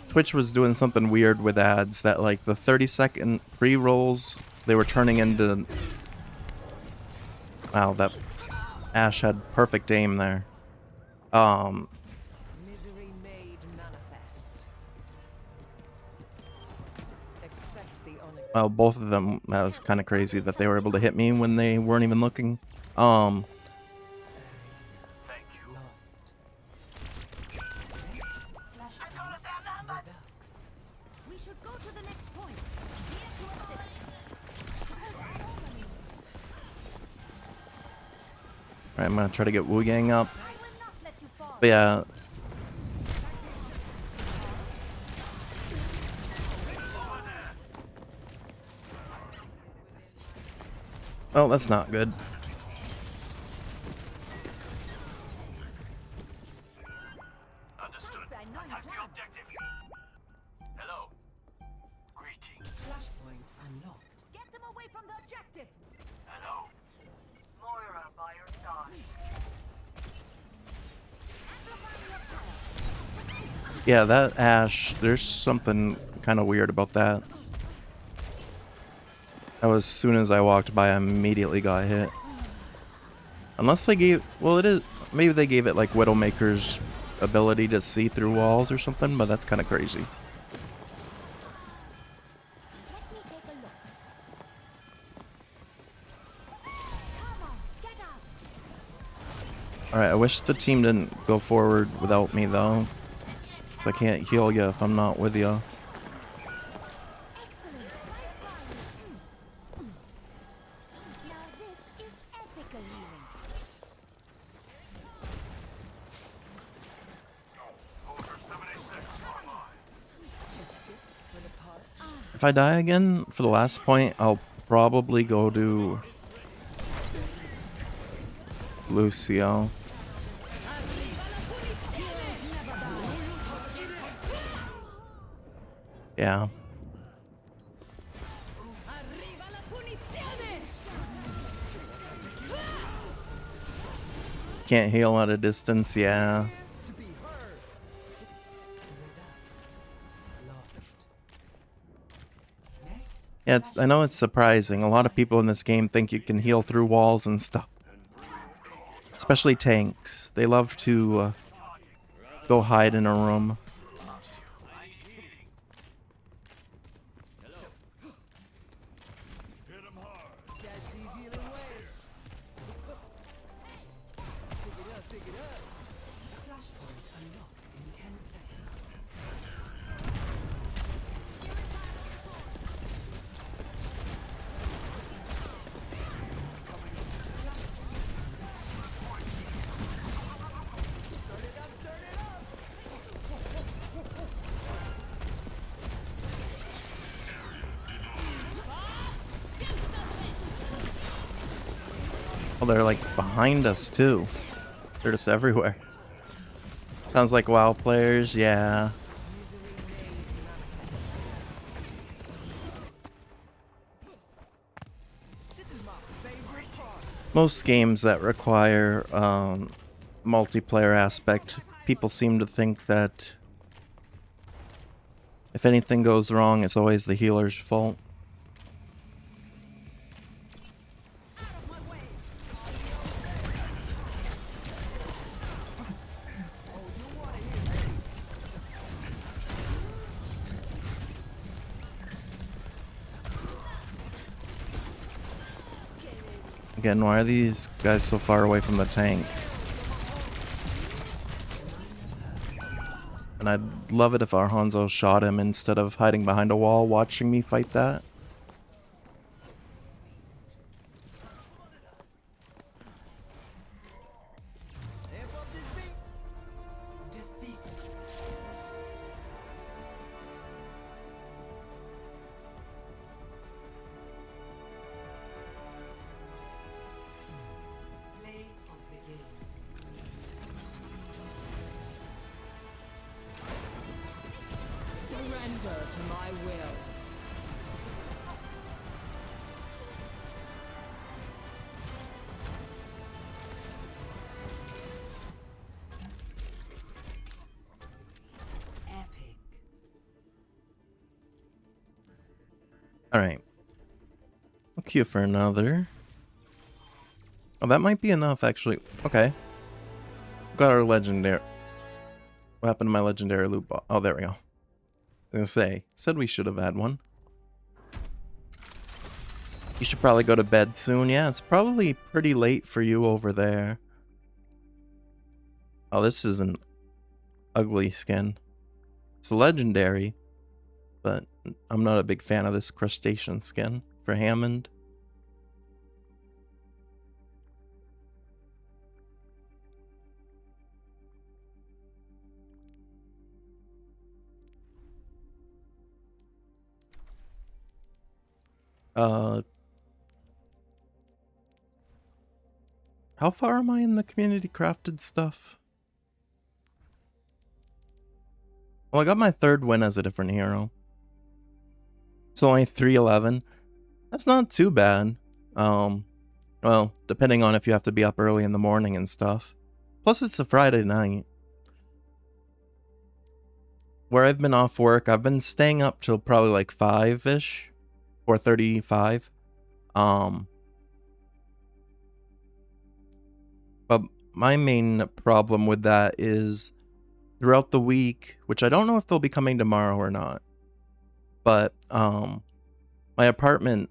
Twitch was doing something weird with ads that, like, the 30-second pre-rolls, they were turning into... Wow, that Ash had perfect aim there. Misery made manifest. Expect the unexpected. Well, both of them, that was kind of crazy that they were able to hit me when they weren't even looking. Thank you. Lost. We should go to the next point. Here to assist. Alright, I'm gonna try to get Wu Yang up. I will not let you fall. But yeah. Oh, that's not good. Understood. I know you Attack the plan. objective. Hello. Greetings. Flashpoint unlocked. Get them away from the objective. Hello. Moira by your side. Yeah, that Ash, there's something kind of weird about that. As soon as I walked by, I immediately got hit. Unless they gave... Well, it is... Maybe they gave it, like, Widowmaker's ability to see through walls or something, but that's kind of crazy. Let me take a look. Come on, get out. Alright, I wish the team didn't go forward without me though. Because I can't heal you if I'm not with you. Now this is ethical healing. Soldier 76 online. If I die again for the last point, I'll probably go to Lucio. Yeah. Can't heal at a distance, yeah. Yeah, I know it's surprising. A lot of people in this game think you can heal through walls and stuff. Especially tanks. They love to go hide in a room. Oh, they're like behind us too. They're just everywhere. Sounds like WoW players, yeah. Most games that require multiplayer aspect, people seem to think that if anything goes wrong, it's always the healer's fault. Again, why are these guys so far away from the tank? And I'd love it if our Hanzo shot him instead of hiding behind a wall watching me fight that. Surrender to my will. Epic. Alright. I'll queue for another. Oh, that might be enough, actually. Okay. Got our legendary. What happened to my legendary loot box? Oh, there we go. I was gonna say, said we should have had one. You should probably go to bed soon. Yeah, it's probably pretty late for you over there. Oh, this is an ugly skin. It's a legendary, but I'm not a big fan of this crustacean skin for Hammond. How far am I in the community crafted stuff? Well, I got my third win as a different hero. It's only 311. That's not too bad. Well, depending on if you have to be up early in the morning and stuff. Plus, it's a Friday night. Where I've been off work, I've been staying up till probably like 5-ish. 4:35. But my main problem with that is throughout the week, which I don't know if they'll be coming tomorrow or not, but my apartment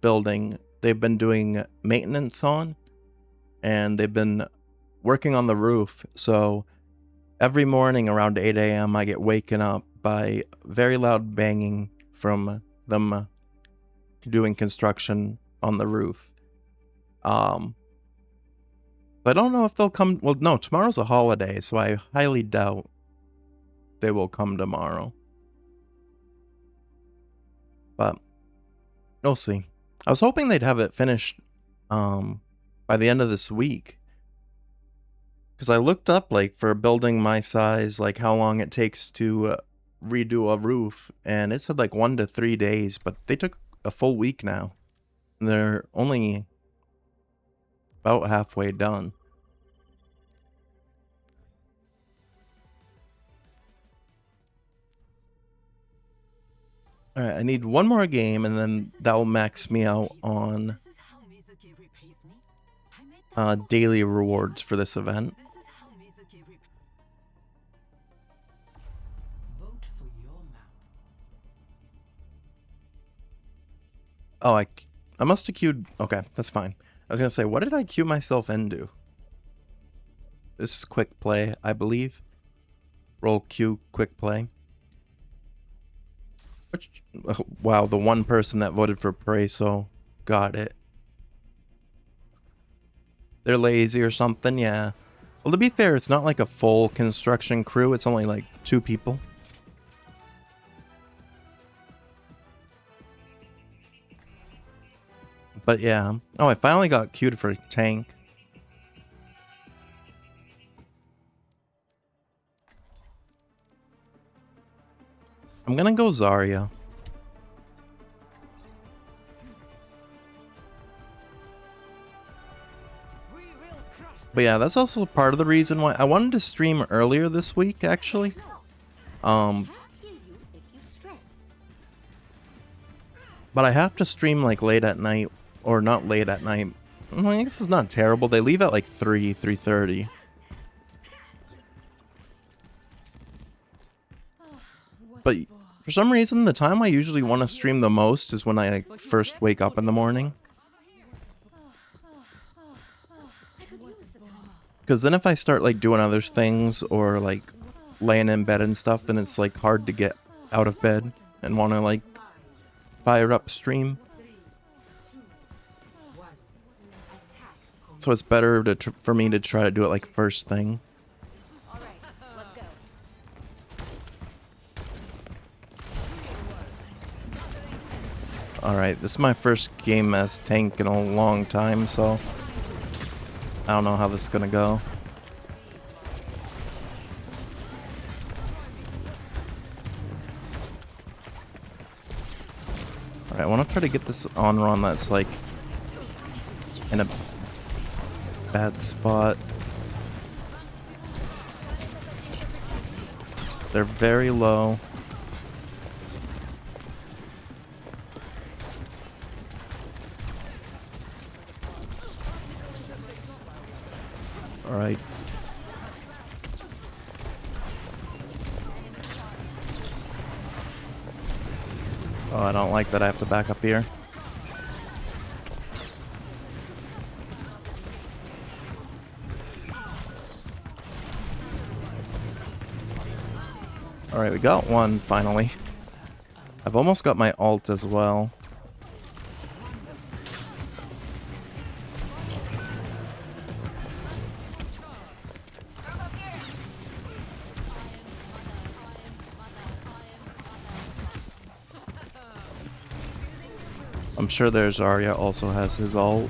building, they've been doing maintenance on, and they've been working on the roof, so every morning around 8 a.m. I get waken up by very loud banging from them doing construction on the roof. But I don't know if they'll come. Well, no, tomorrow's a holiday, so I highly doubt they will come tomorrow. But we'll see. I was hoping they'd have it finished by the end of this week. Because I looked up, like, for a building my size, like, how long it takes to redo a roof, and it said, like, 1 to 3 days, but they took a full week now. And they're only about halfway done. Alright, I need one more game, and then that will max me out on daily rewards for this event. Oh, I must have queued. Okay, that's fine. I was gonna say, what did I queue myself into? This is quick play, I believe. Roll Q, quick play. Which, wow, the one person that voted for Preso got it. They're lazy or something, yeah. Well, to be fair, it's not like a full construction crew. It's only like 2 people. But yeah. Oh, I finally got queued for tank. I'm gonna go Zarya. But yeah, that's also part of the reason why I wanted to stream earlier this week, actually. But I have to stream like late at night, or not late at night. Well, I guess it's not terrible. They leave at like 3:30. But for some reason, the time I usually want to stream the most is when I like, first wake up in the morning. Because then if I start like doing other things or like laying in bed and stuff, then it's like hard to get out of bed and want to like fire up stream. So it's better to for me to try to do it like first thing. Alright, this is my first game as tank in a long time, so I don't know how this is gonna go. Alright, I want to try to get this on run that's like in a bad spot. They're very low. Alright. Oh, I don't like that I have to back up here. Alright, we got one finally. I've almost got my ult as well. I'm sure their Zarya also has his ult.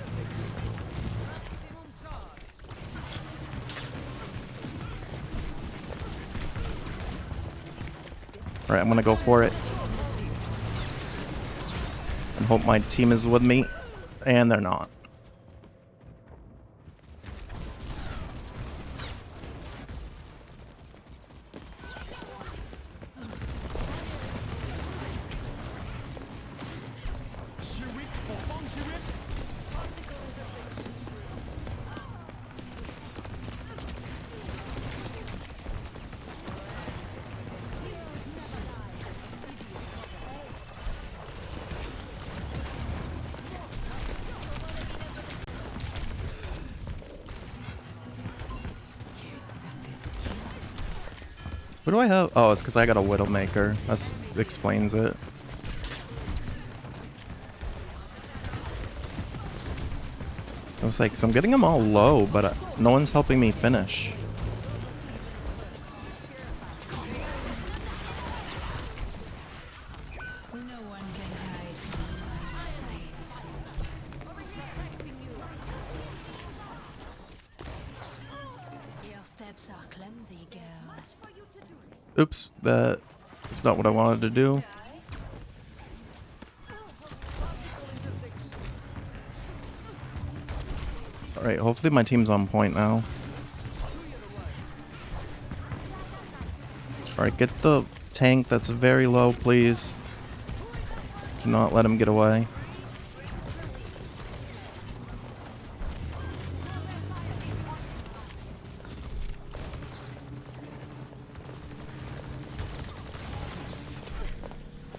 Alright, I'm gonna go for it. And hope my team is with me. And they're not. What do I have? Oh, it's because I got a Widowmaker. That explains it. I was like, 'cause I'm getting them all low, but no one's helping me finish. No one can hide from my sight. Your steps are clumsy, girl. Oops, that is not what I wanted to do. Alright, hopefully my team's on point now. Alright, get the tank that's very low, please. Do not let him get away.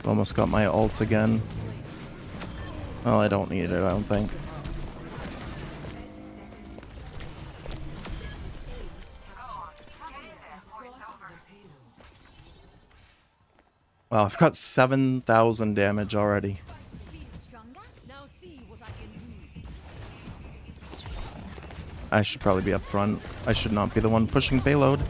Almost got my ult again. Well, I don't need it, I don't think. Wow, I've got 7,000 damage already. Now see what I can do. I should probably be up front. I should not be the one pushing payload.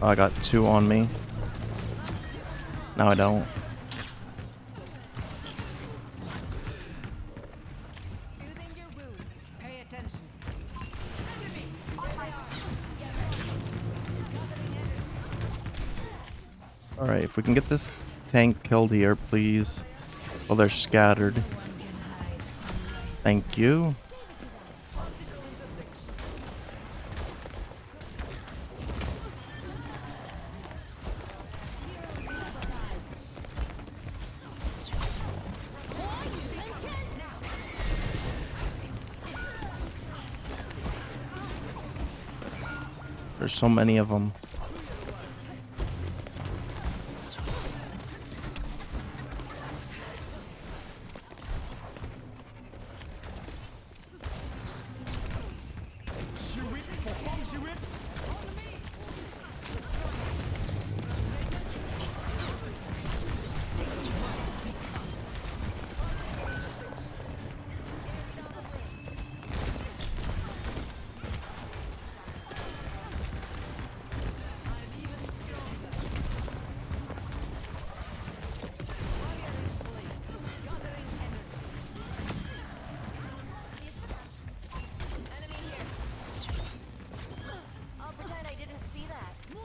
Oh, I got 2 on me. No, I don't. Soothing your wounds. Pay attention. Alright, if we can get this tank killed here, please. Well, they're scattered. Thank you. There's so many of them.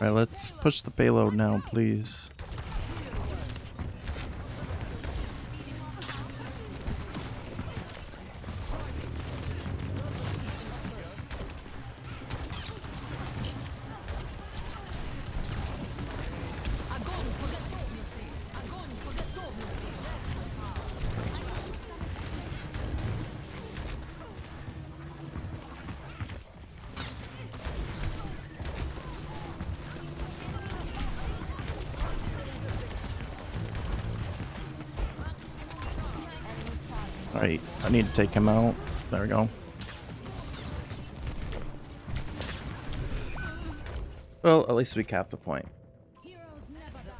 Alright, let's push the payload now, please. Alright, I need to take him out. There we go. Well, at least we capped a point. Heroes never die.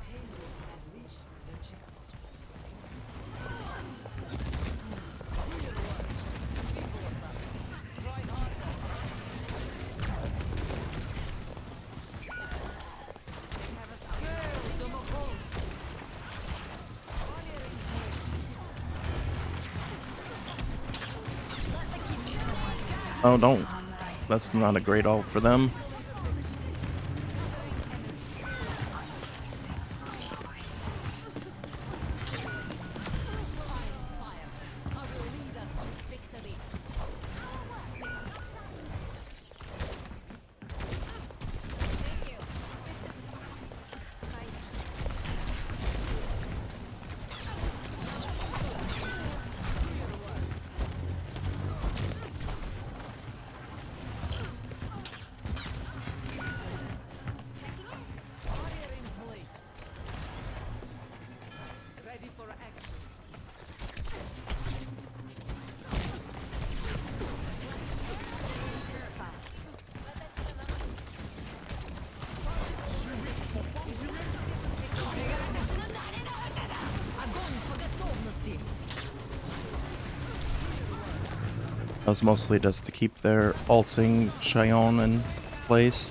Oh, don't. That's not a great ult for them. That was mostly just to keep their ulting Xion in place.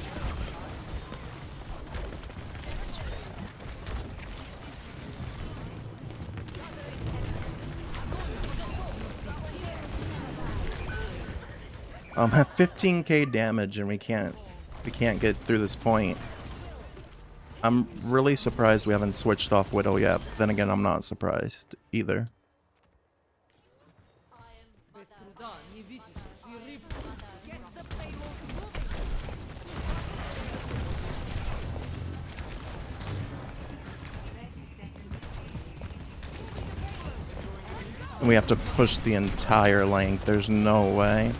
At 15k damage and we can't get through this point. I'm really surprised we haven't switched off Widow yet. But then again, I'm not surprised either. And we have to push the entire length. There's no way.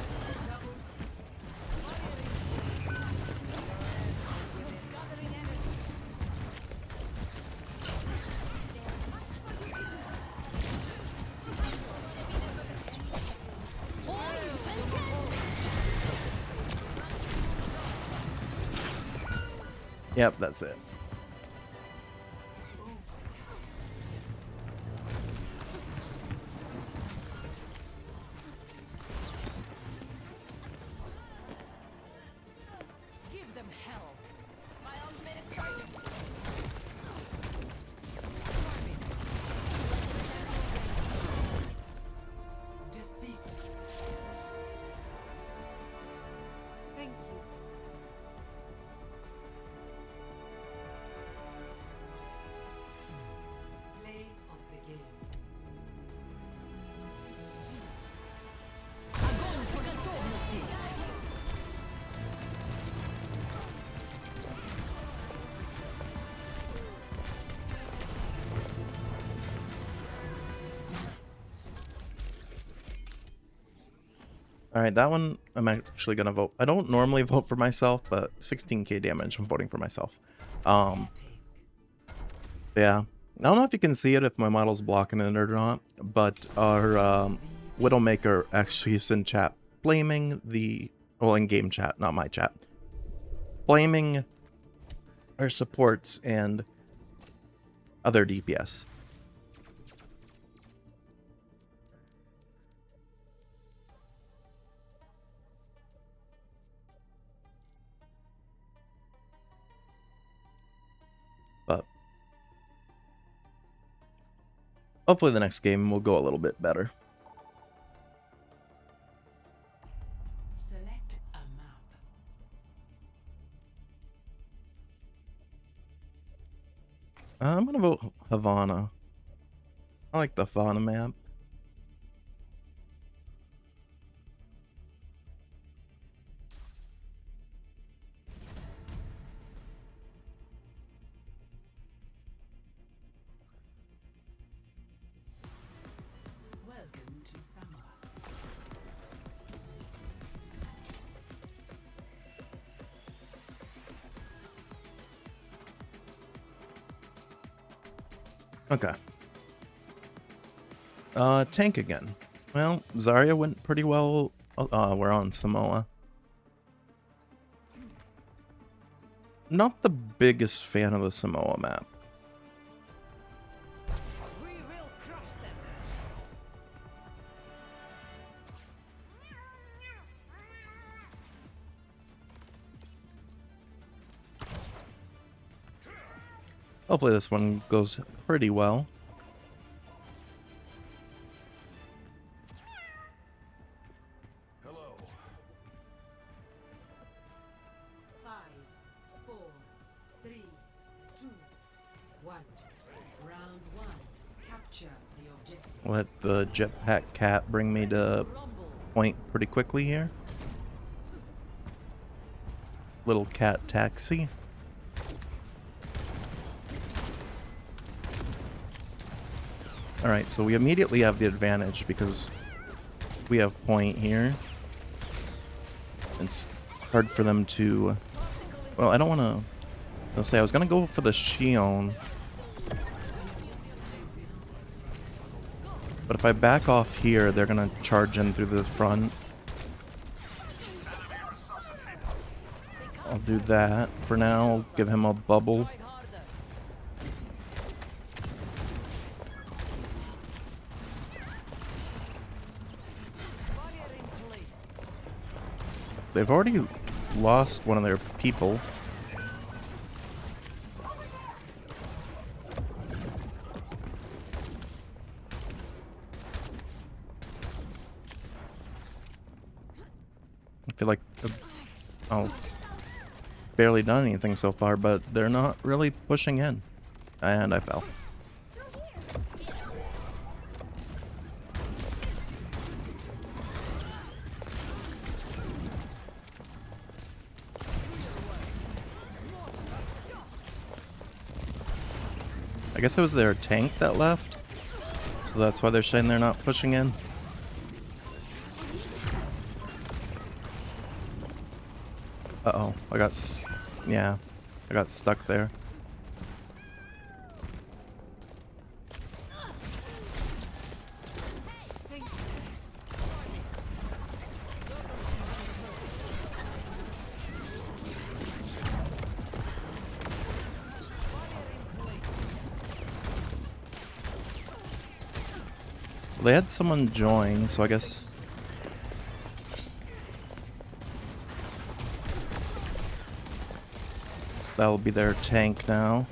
Yep, that's it. Give them hell. My ultimate is charging. Thank you. Play of the game. Огонь по готовности. Alright, that one I'm actually gonna vote. I don't normally vote for myself, but 16k damage, I'm voting for myself. Yeah. I don't know if you can see it if my model's blocking it or not, but our Widowmaker actually is in chat blaming the, well, in game chat, not my chat, blaming our supports and other DPS. But hopefully the next game will go a little bit better. Select a map. I'm gonna vote Havana. I like the Havana map. Welcome to summer. Okay. Tank again. Well, Zarya went pretty well. We're on Samoa. Not the biggest fan of the Samoa map. We will crush them. Hopefully this one goes pretty well. Hello. 5, 4, 3, 2, 1. Round 1. Capture the objective. Let the jetpack cat bring me to point pretty quickly here. Little cat taxi. Alright, so we immediately have the advantage because we have point here. It's hard for them to... Well, I don't want to... I'll say I was going to go for the Xion. But if I back off here, they're going to charge in through the front. I'll do that for now. Give him a bubble. they've already lost one of their people. I feel like oh, barely done anything so far, but they're not really pushing in. And I fell. I guess it was their tank that left, so that's why they're saying they're not pushing in. Uh-oh, I got stuck there. Well, they had someone join, so I guess that'll be their tank now.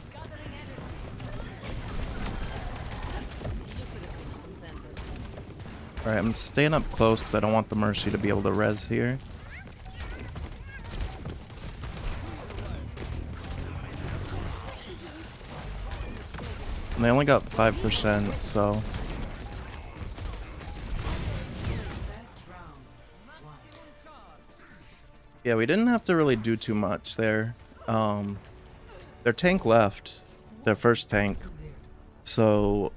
Alright, I'm staying up close because I don't want the Mercy to be able to res here. And they only got 5%, so... Yeah, we didn't have to really do too much there. Their tank left, their first tank, so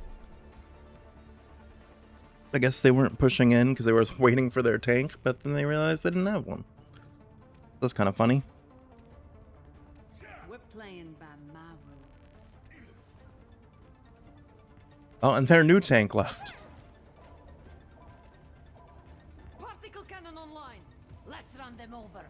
I guess they weren't pushing in because they were waiting for their tank, but then they realized they didn't have one. That's kind of funny. We're playing by my rules. Oh, and their new tank left. Particle cannon online. Let's run them over.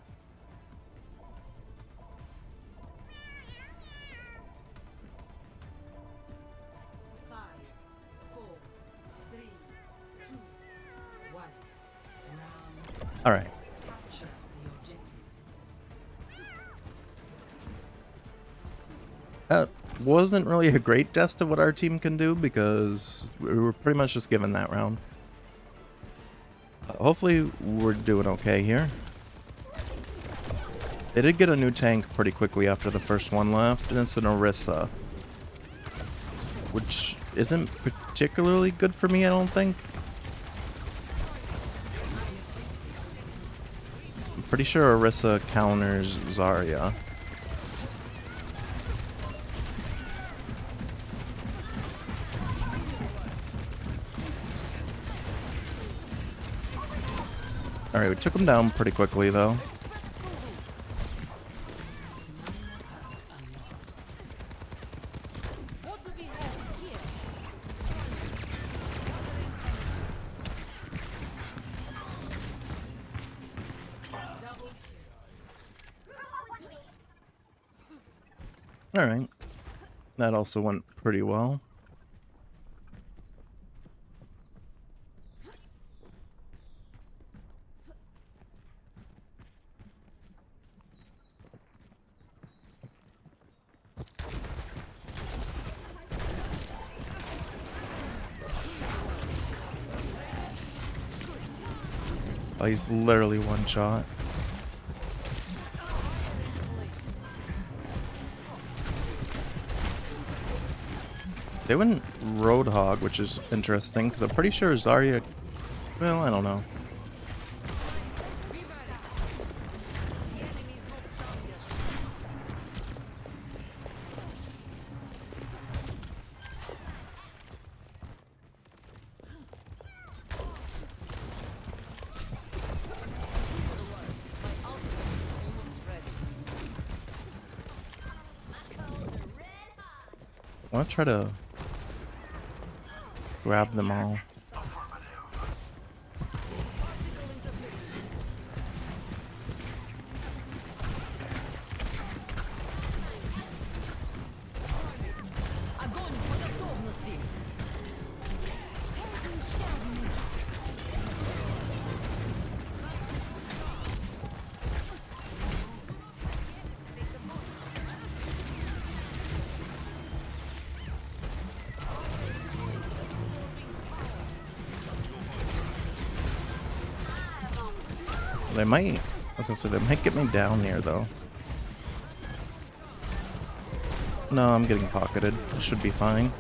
Alright. That wasn't really a great test of what our team can do because we were pretty much just given that round. Hopefully we're doing okay here. They did get a new tank pretty quickly after the first one left, and it's an Orisa, which isn't particularly good for me, I don't think. I'm pretty sure Orisa counters Zarya. Alright, we took him down pretty quickly though. Alright. That also went pretty well. Oh, he's literally one shot. They went Roadhog, which is interesting, because I'm pretty sure Zarya... Well, I don't know. I want to try to grab them all. They might, I was gonna say, they might get me down here though. No, I'm getting pocketed. I should be fine.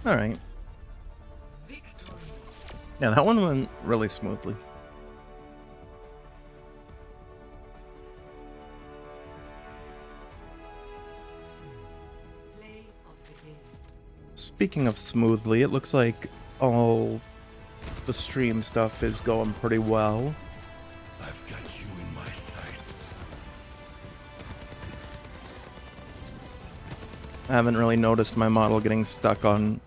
Alright. Yeah, that one went really smoothly. Play of the game. Speaking of smoothly, it looks like all the stream stuff is going pretty well. I've got you in my sights. I haven't really noticed my model getting stuck on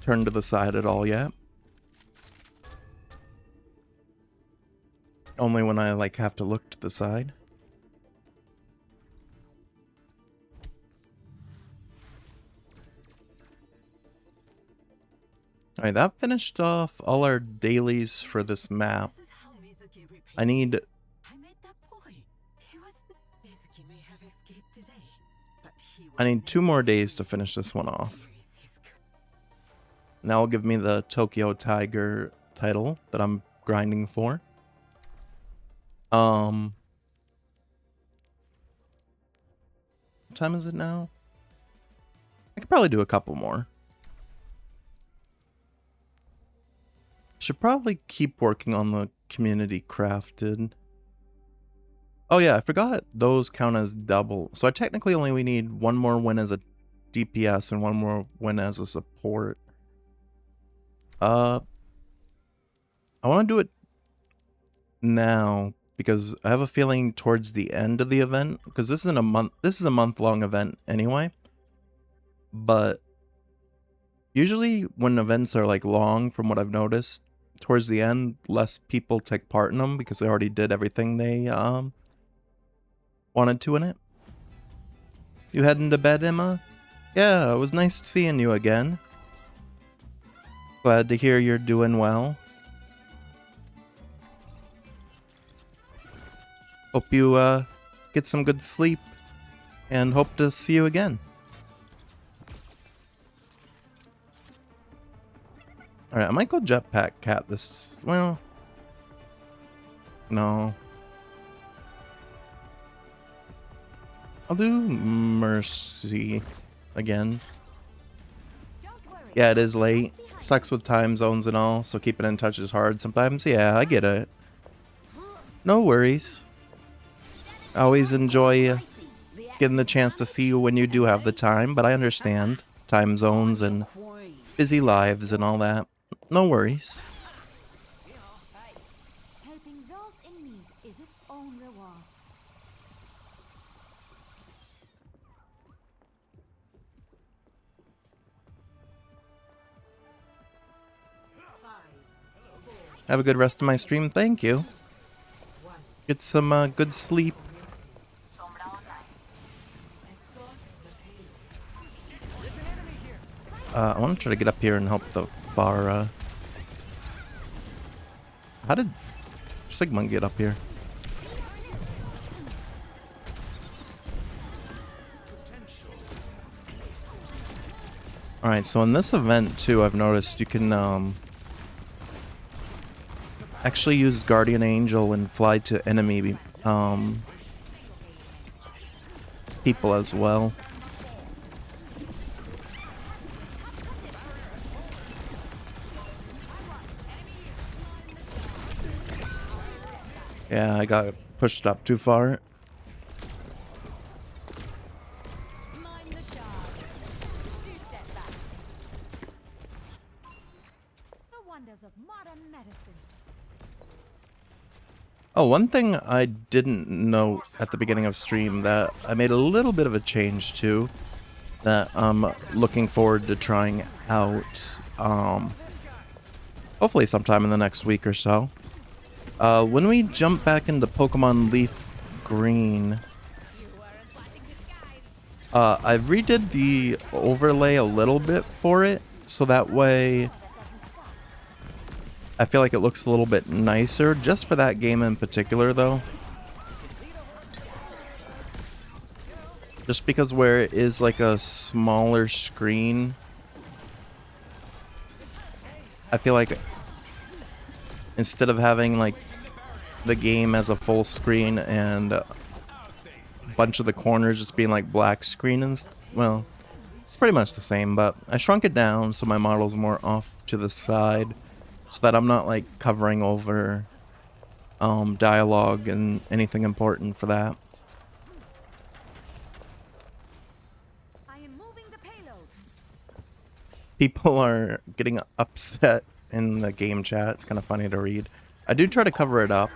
turned to the side at all yet. Only when I like have to look to the side. Alright, that finished off all our dailies for this map. This is how Mizuki repaid. I need I met that boy. He was Mizuki may have escaped today, but he I need 2 more days to finish this one off. And that will give me the Tokyo Tiger title that I'm grinding for. What time is it now? I could probably do a couple more. Should probably keep working on the community crafted. Oh yeah, I forgot those count as double. So I technically only we need 1 more win as a DPS and 1 more win as a support. I want to do it now because I have a feeling towards the end of the event, because this is a month-long event anyway. But usually when events are like long, from what I've noticed, towards the end, less people take part in them because they already did everything they wanted to in it. You heading to bed, Emma? Yeah, it was nice seeing you again. Glad to hear you're doing well. Hope you get some good sleep and hope to see you again. Alright, I might go Jetpack Cat this... well... no. I'll do Mercy again. Yeah, it is late. Sucks with time zones and all, so keeping in touch is hard sometimes. Yeah, I get it. No worries. I always enjoy getting the chance to see you when you do have the time, but I understand time zones and busy lives and all that. No worries. Helping those in need is its own reward. Have a good rest of my stream. Thank you. Get some good sleep. I want to try to get up here and help the Farah. How did Sigmund get up here? Alright, so in this event too, I've noticed you can actually use Guardian Angel and fly to enemy people as well. Yeah, I got pushed up too far. Mind the shard. 2 step back. The wonders of modern medicine. Oh, one thing I didn't note at the beginning of stream that I made a little bit of a change to that I'm looking forward to trying out hopefully sometime in the next week or so. When we jump back into Pokemon Leaf Green, I redid the overlay a little bit for it, so that way I feel like it looks a little bit nicer, just for that game in particular, though. Just because where it is like a smaller screen, I feel like instead of having like the game as a full screen and a bunch of the corners just being like black screen and well, it's pretty much the same, but I shrunk it down so my model's more off to the side so that I'm not like covering over dialogue and anything important for that. I am moving the payload. People are getting upset in the game chat. It's kind of funny to read. I do try to cover it up.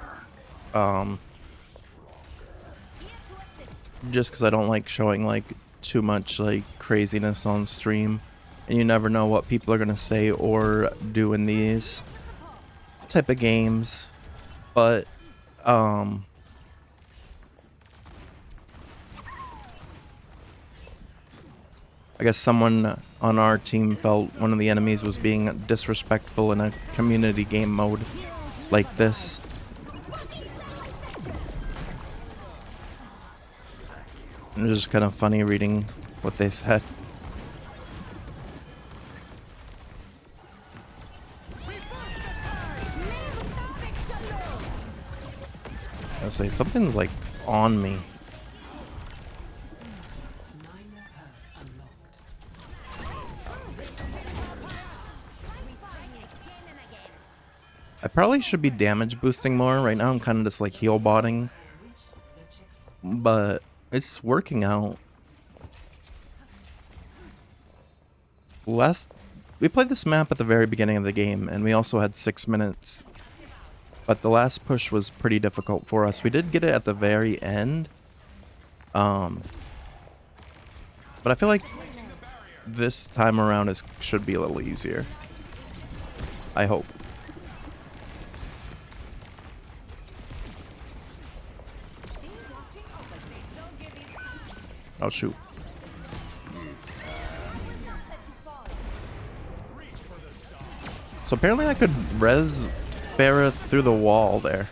Just because I don't like showing like too much like craziness on stream. And you never know what people are going to say or do in these type of games. But, I guess someone on our team felt one of the enemies was being disrespectful in a community game mode like this. And it was just kind of funny reading what they said. I'll say something's like on me. I probably should be damage boosting more. Right now I'm kind of just like heal botting. But it's working out. We played this map at the very beginning of the game and we also had 6 minutes. But the last push was pretty difficult for us. We did get it at the very end. But I feel like this time around should be a little easier. I hope. Oh shoot. So apparently I could res Farah through the wall there.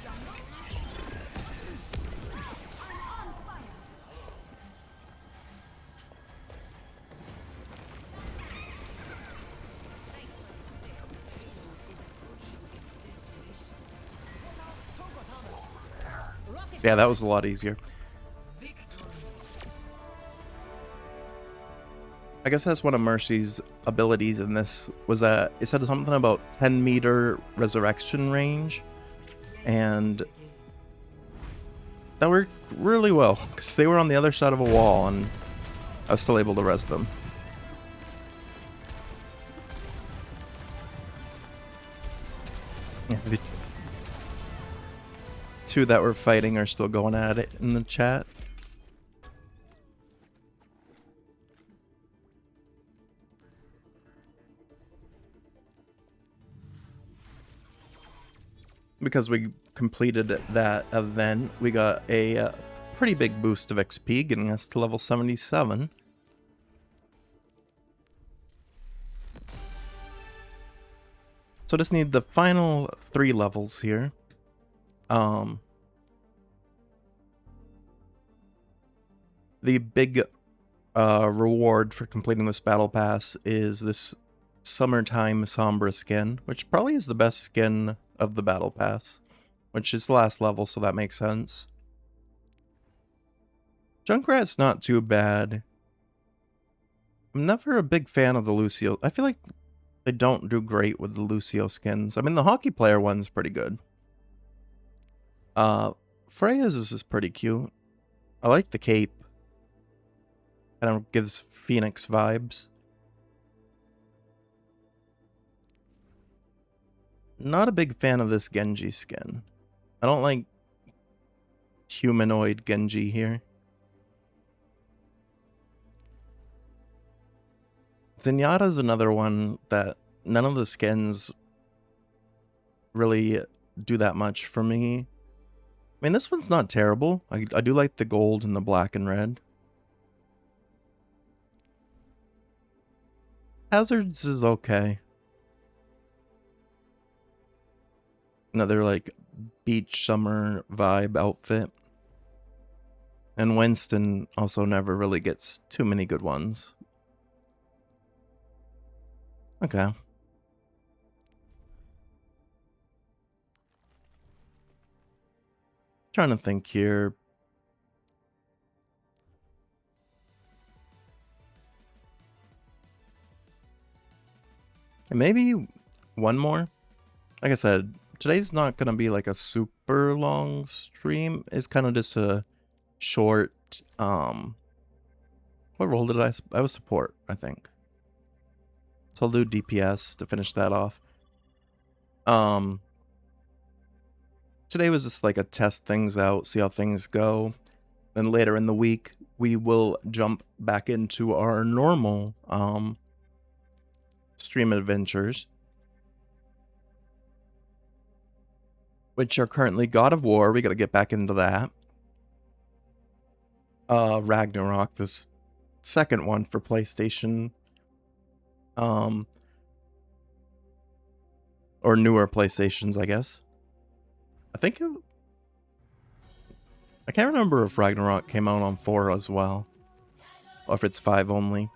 Yeah, that was a lot easier. I guess that's one of Mercy's abilities in this, was that it said something about 10-meter resurrection range, and that worked really well because they were on the other side of a wall and I was still able to res them. Yeah, the two that were fighting are still going at it in the chat. Because we completed that event, we got a pretty big boost of XP, getting us to level 77. So just need the final 3 levels here. The big reward for completing this battle pass is this Summertime Sombra skin, which probably is the best skin of the battle pass, which is the last level, so that makes sense. Junkrat's not too bad. I'm never a big fan of the Lucio. I feel like they don't do great with the Lucio skins. I mean, the hockey player one's pretty good. Freya's is pretty cute. I like the cape. Kind of gives Phoenix vibes. Not a big fan of this Genji skin. I don't like humanoid Genji here. Zenyatta's another one that none of the skins really do that much for me. I mean, this one's not terrible. I do like the gold and the black and red. Hazards is okay. Another like beach summer vibe outfit. And Winston also never really gets too many good ones. Okay. Trying to think here. Maybe one more. Like I said, today's not gonna be like a super long stream. It's kind of just a short. What role did I was support, I think. So I'll do DPS to finish that off. Today was just like a test things out, see how things go. Then later in the week, we will jump back into our normal stream adventures, which are currently God of War. We got to get back into that. Ragnarok, this second one for PlayStation. Or newer PlayStations, I guess. I can't remember if Ragnarok came out on 4 as well, or if it's 5 only.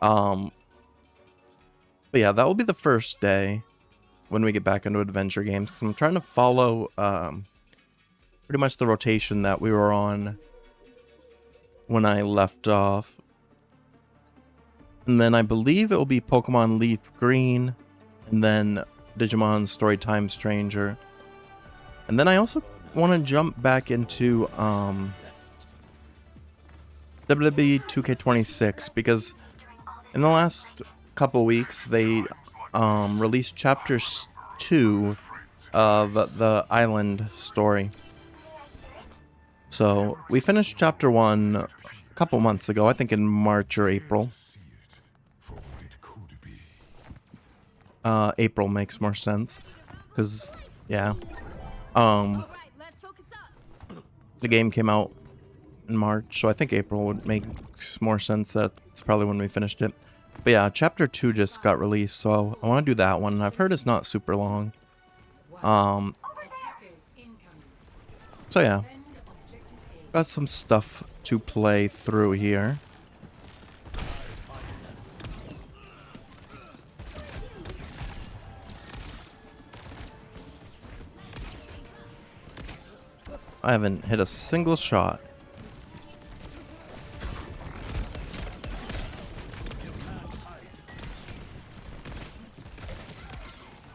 But yeah, that will be the first day when we get back into adventure games, because I'm trying to follow pretty much the rotation that we were on when I left off. And then I believe it will be Pokemon Leaf Green, and then Digimon Storytime Stranger. And then I also want to jump back into WWE 2K26, because in the last couple weeks they released Chapter 2 of the Island story. So we finished Chapter 1 a couple months ago, I think in March or April. April makes more sense, because, yeah. The game came out in March, so I think April would make more sense. That's probably when we finished it. But yeah, Chapter 2 just got released, so I want to do that one. I've heard it's not super long. So yeah, got some stuff to play through here. I haven't hit a single shot.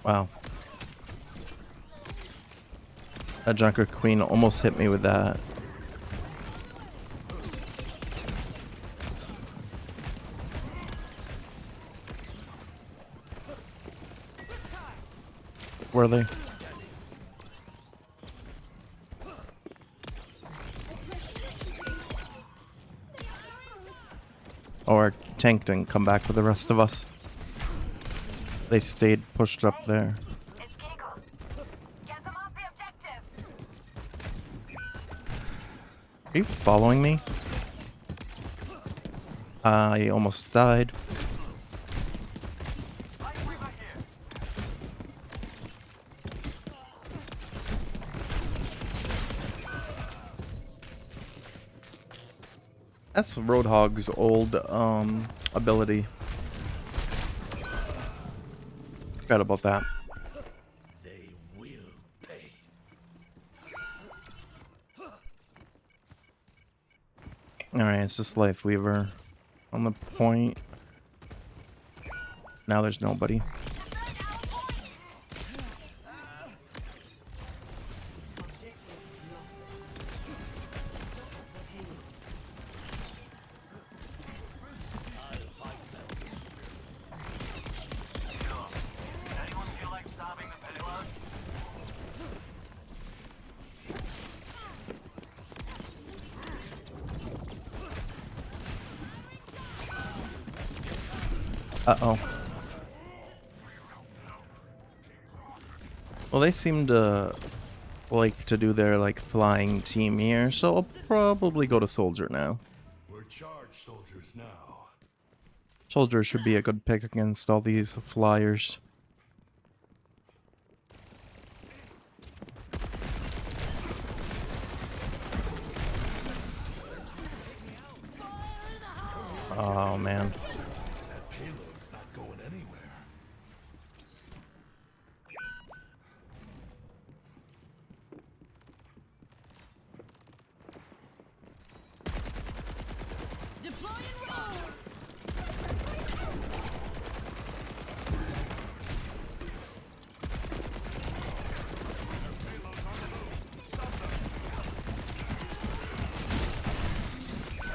Wow. That Junker Queen almost hit me with that. Were they? Oh, our tank didn't come back for the rest of us. They stayed pushed up there. Are you following me? I almost died. That's Roadhog's old ability. Forgot about that. They will pay. Alright, it's just Life Weaver on the point. Now there's nobody. Uh-oh. Well, they seem to like to do their, like, flying team here, so I'll probably go to Soldier now. We're charged soldiers now. Soldier should be a good pick against all these flyers. Oh man. That payload's not going anywhere. Deploy and roll!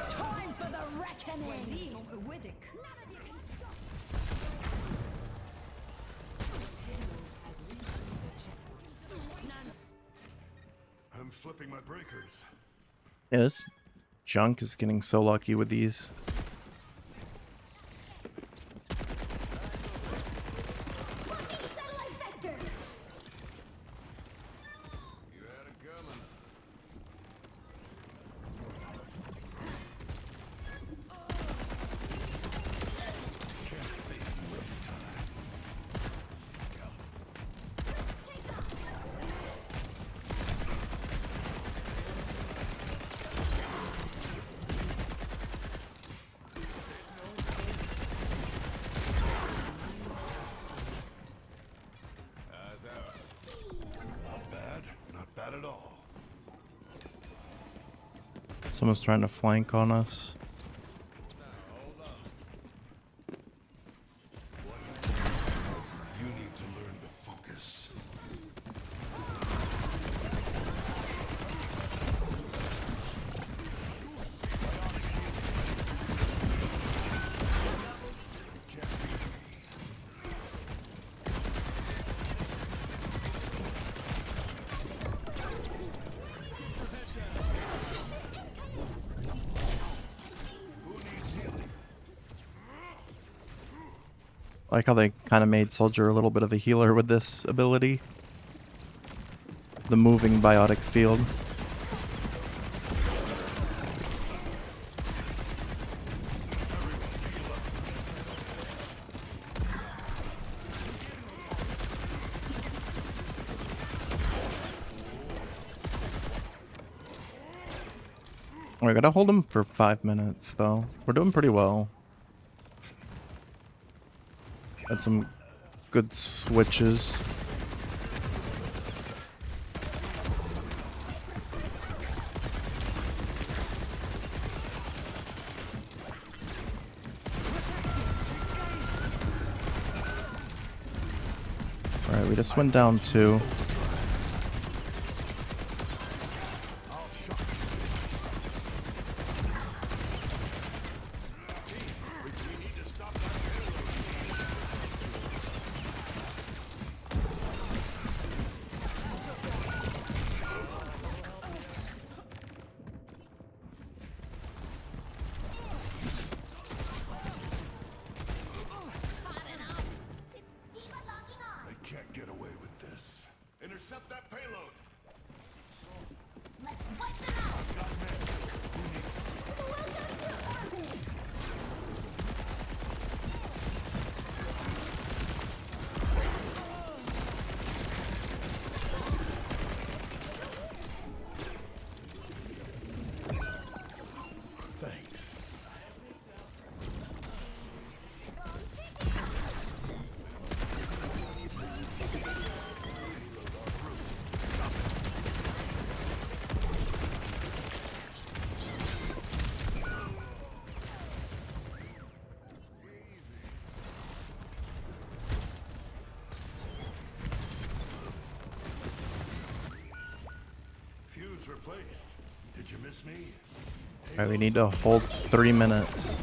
Time for the reckoning! I'm flipping my breakers. Yeah, this junk is getting so lucky with these. Satellite vector. You had it coming. Can't save you every time. Not bad. Not bad at all. Someone's trying to flank on us. You need to learn to focus. I like how they kind of made Soldier a little bit of a healer with this ability. The moving biotic field. We're gonna hold him for 5 minutes though. We're doing pretty well. Had some good switches. Alright, we just went down 2. They can't get away with this. Intercept that payload. Let's wipe them out. Got meds. Who needs it? Welcome to orbit. Thanks. Fuse replaced. Did you miss me? Alright, we need to hold 3 minutes.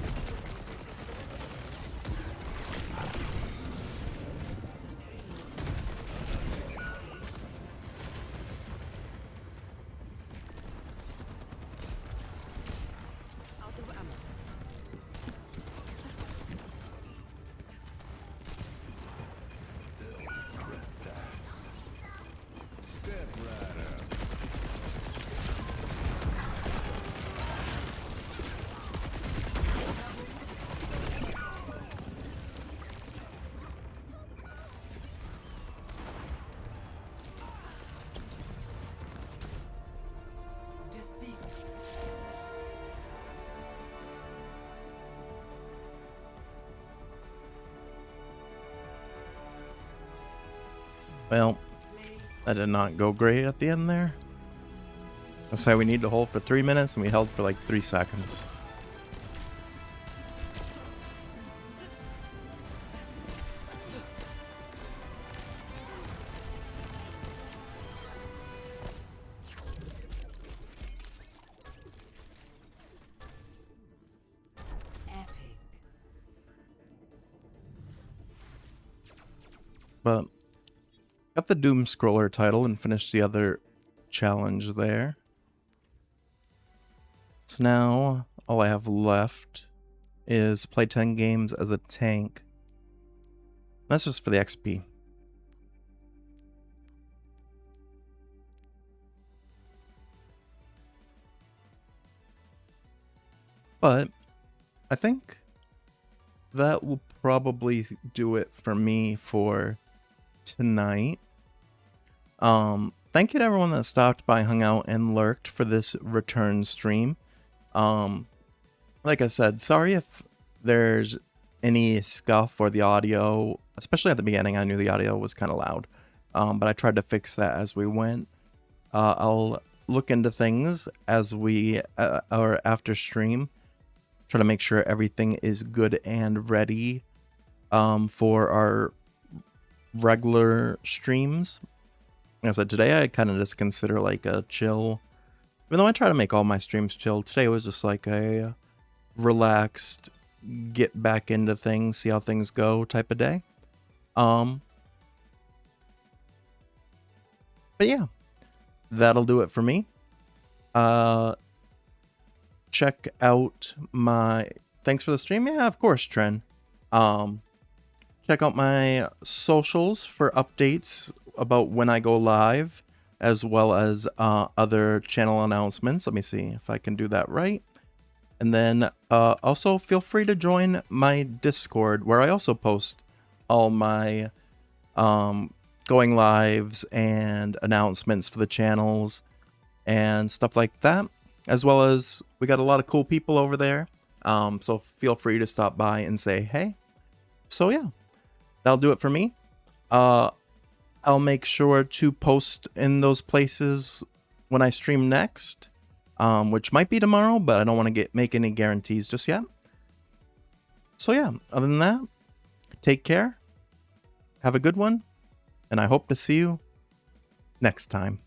Step right up. Well, that did not go great at the end there. Let's say we need to hold for 3 minutes and we held for like 3 seconds. Epic. But got the Doom Scroller title and finished the other challenge there. So now all I have left is play 10 games as a tank. That's just for the XP. But I think that will probably do it for me for tonight. Thank you to everyone that stopped by, hung out, and lurked for this return stream. Like I said, sorry if there's any scuff or the audio, especially at the beginning. I knew the audio was kind of loud, but I tried to fix that as we went. I'll look into things as we or after stream, try to make sure everything is good and ready for our regular streams. Like I said, today I kind of just consider like a chill, even though I try to make all my streams chill. Today was just like a relaxed, get back into things, see how things go type of day. But yeah, that'll do it for me. Check out my, thanks for the stream. Yeah, of course, Tren. Check out my socials for updates about when I go live, as well as other channel announcements. Let me see if I can do that right. And then also feel free to join my Discord, where I also post all my going lives and announcements for the channels and stuff like that. As well as we got a lot of cool people over there. So feel free to stop by and say hey. So yeah, that'll do it for me. I'll make sure to post in those places when I stream next, which might be tomorrow, but I don't want to make any guarantees just yet. So yeah, other than that, take care, have a good one, and I hope to see you next time.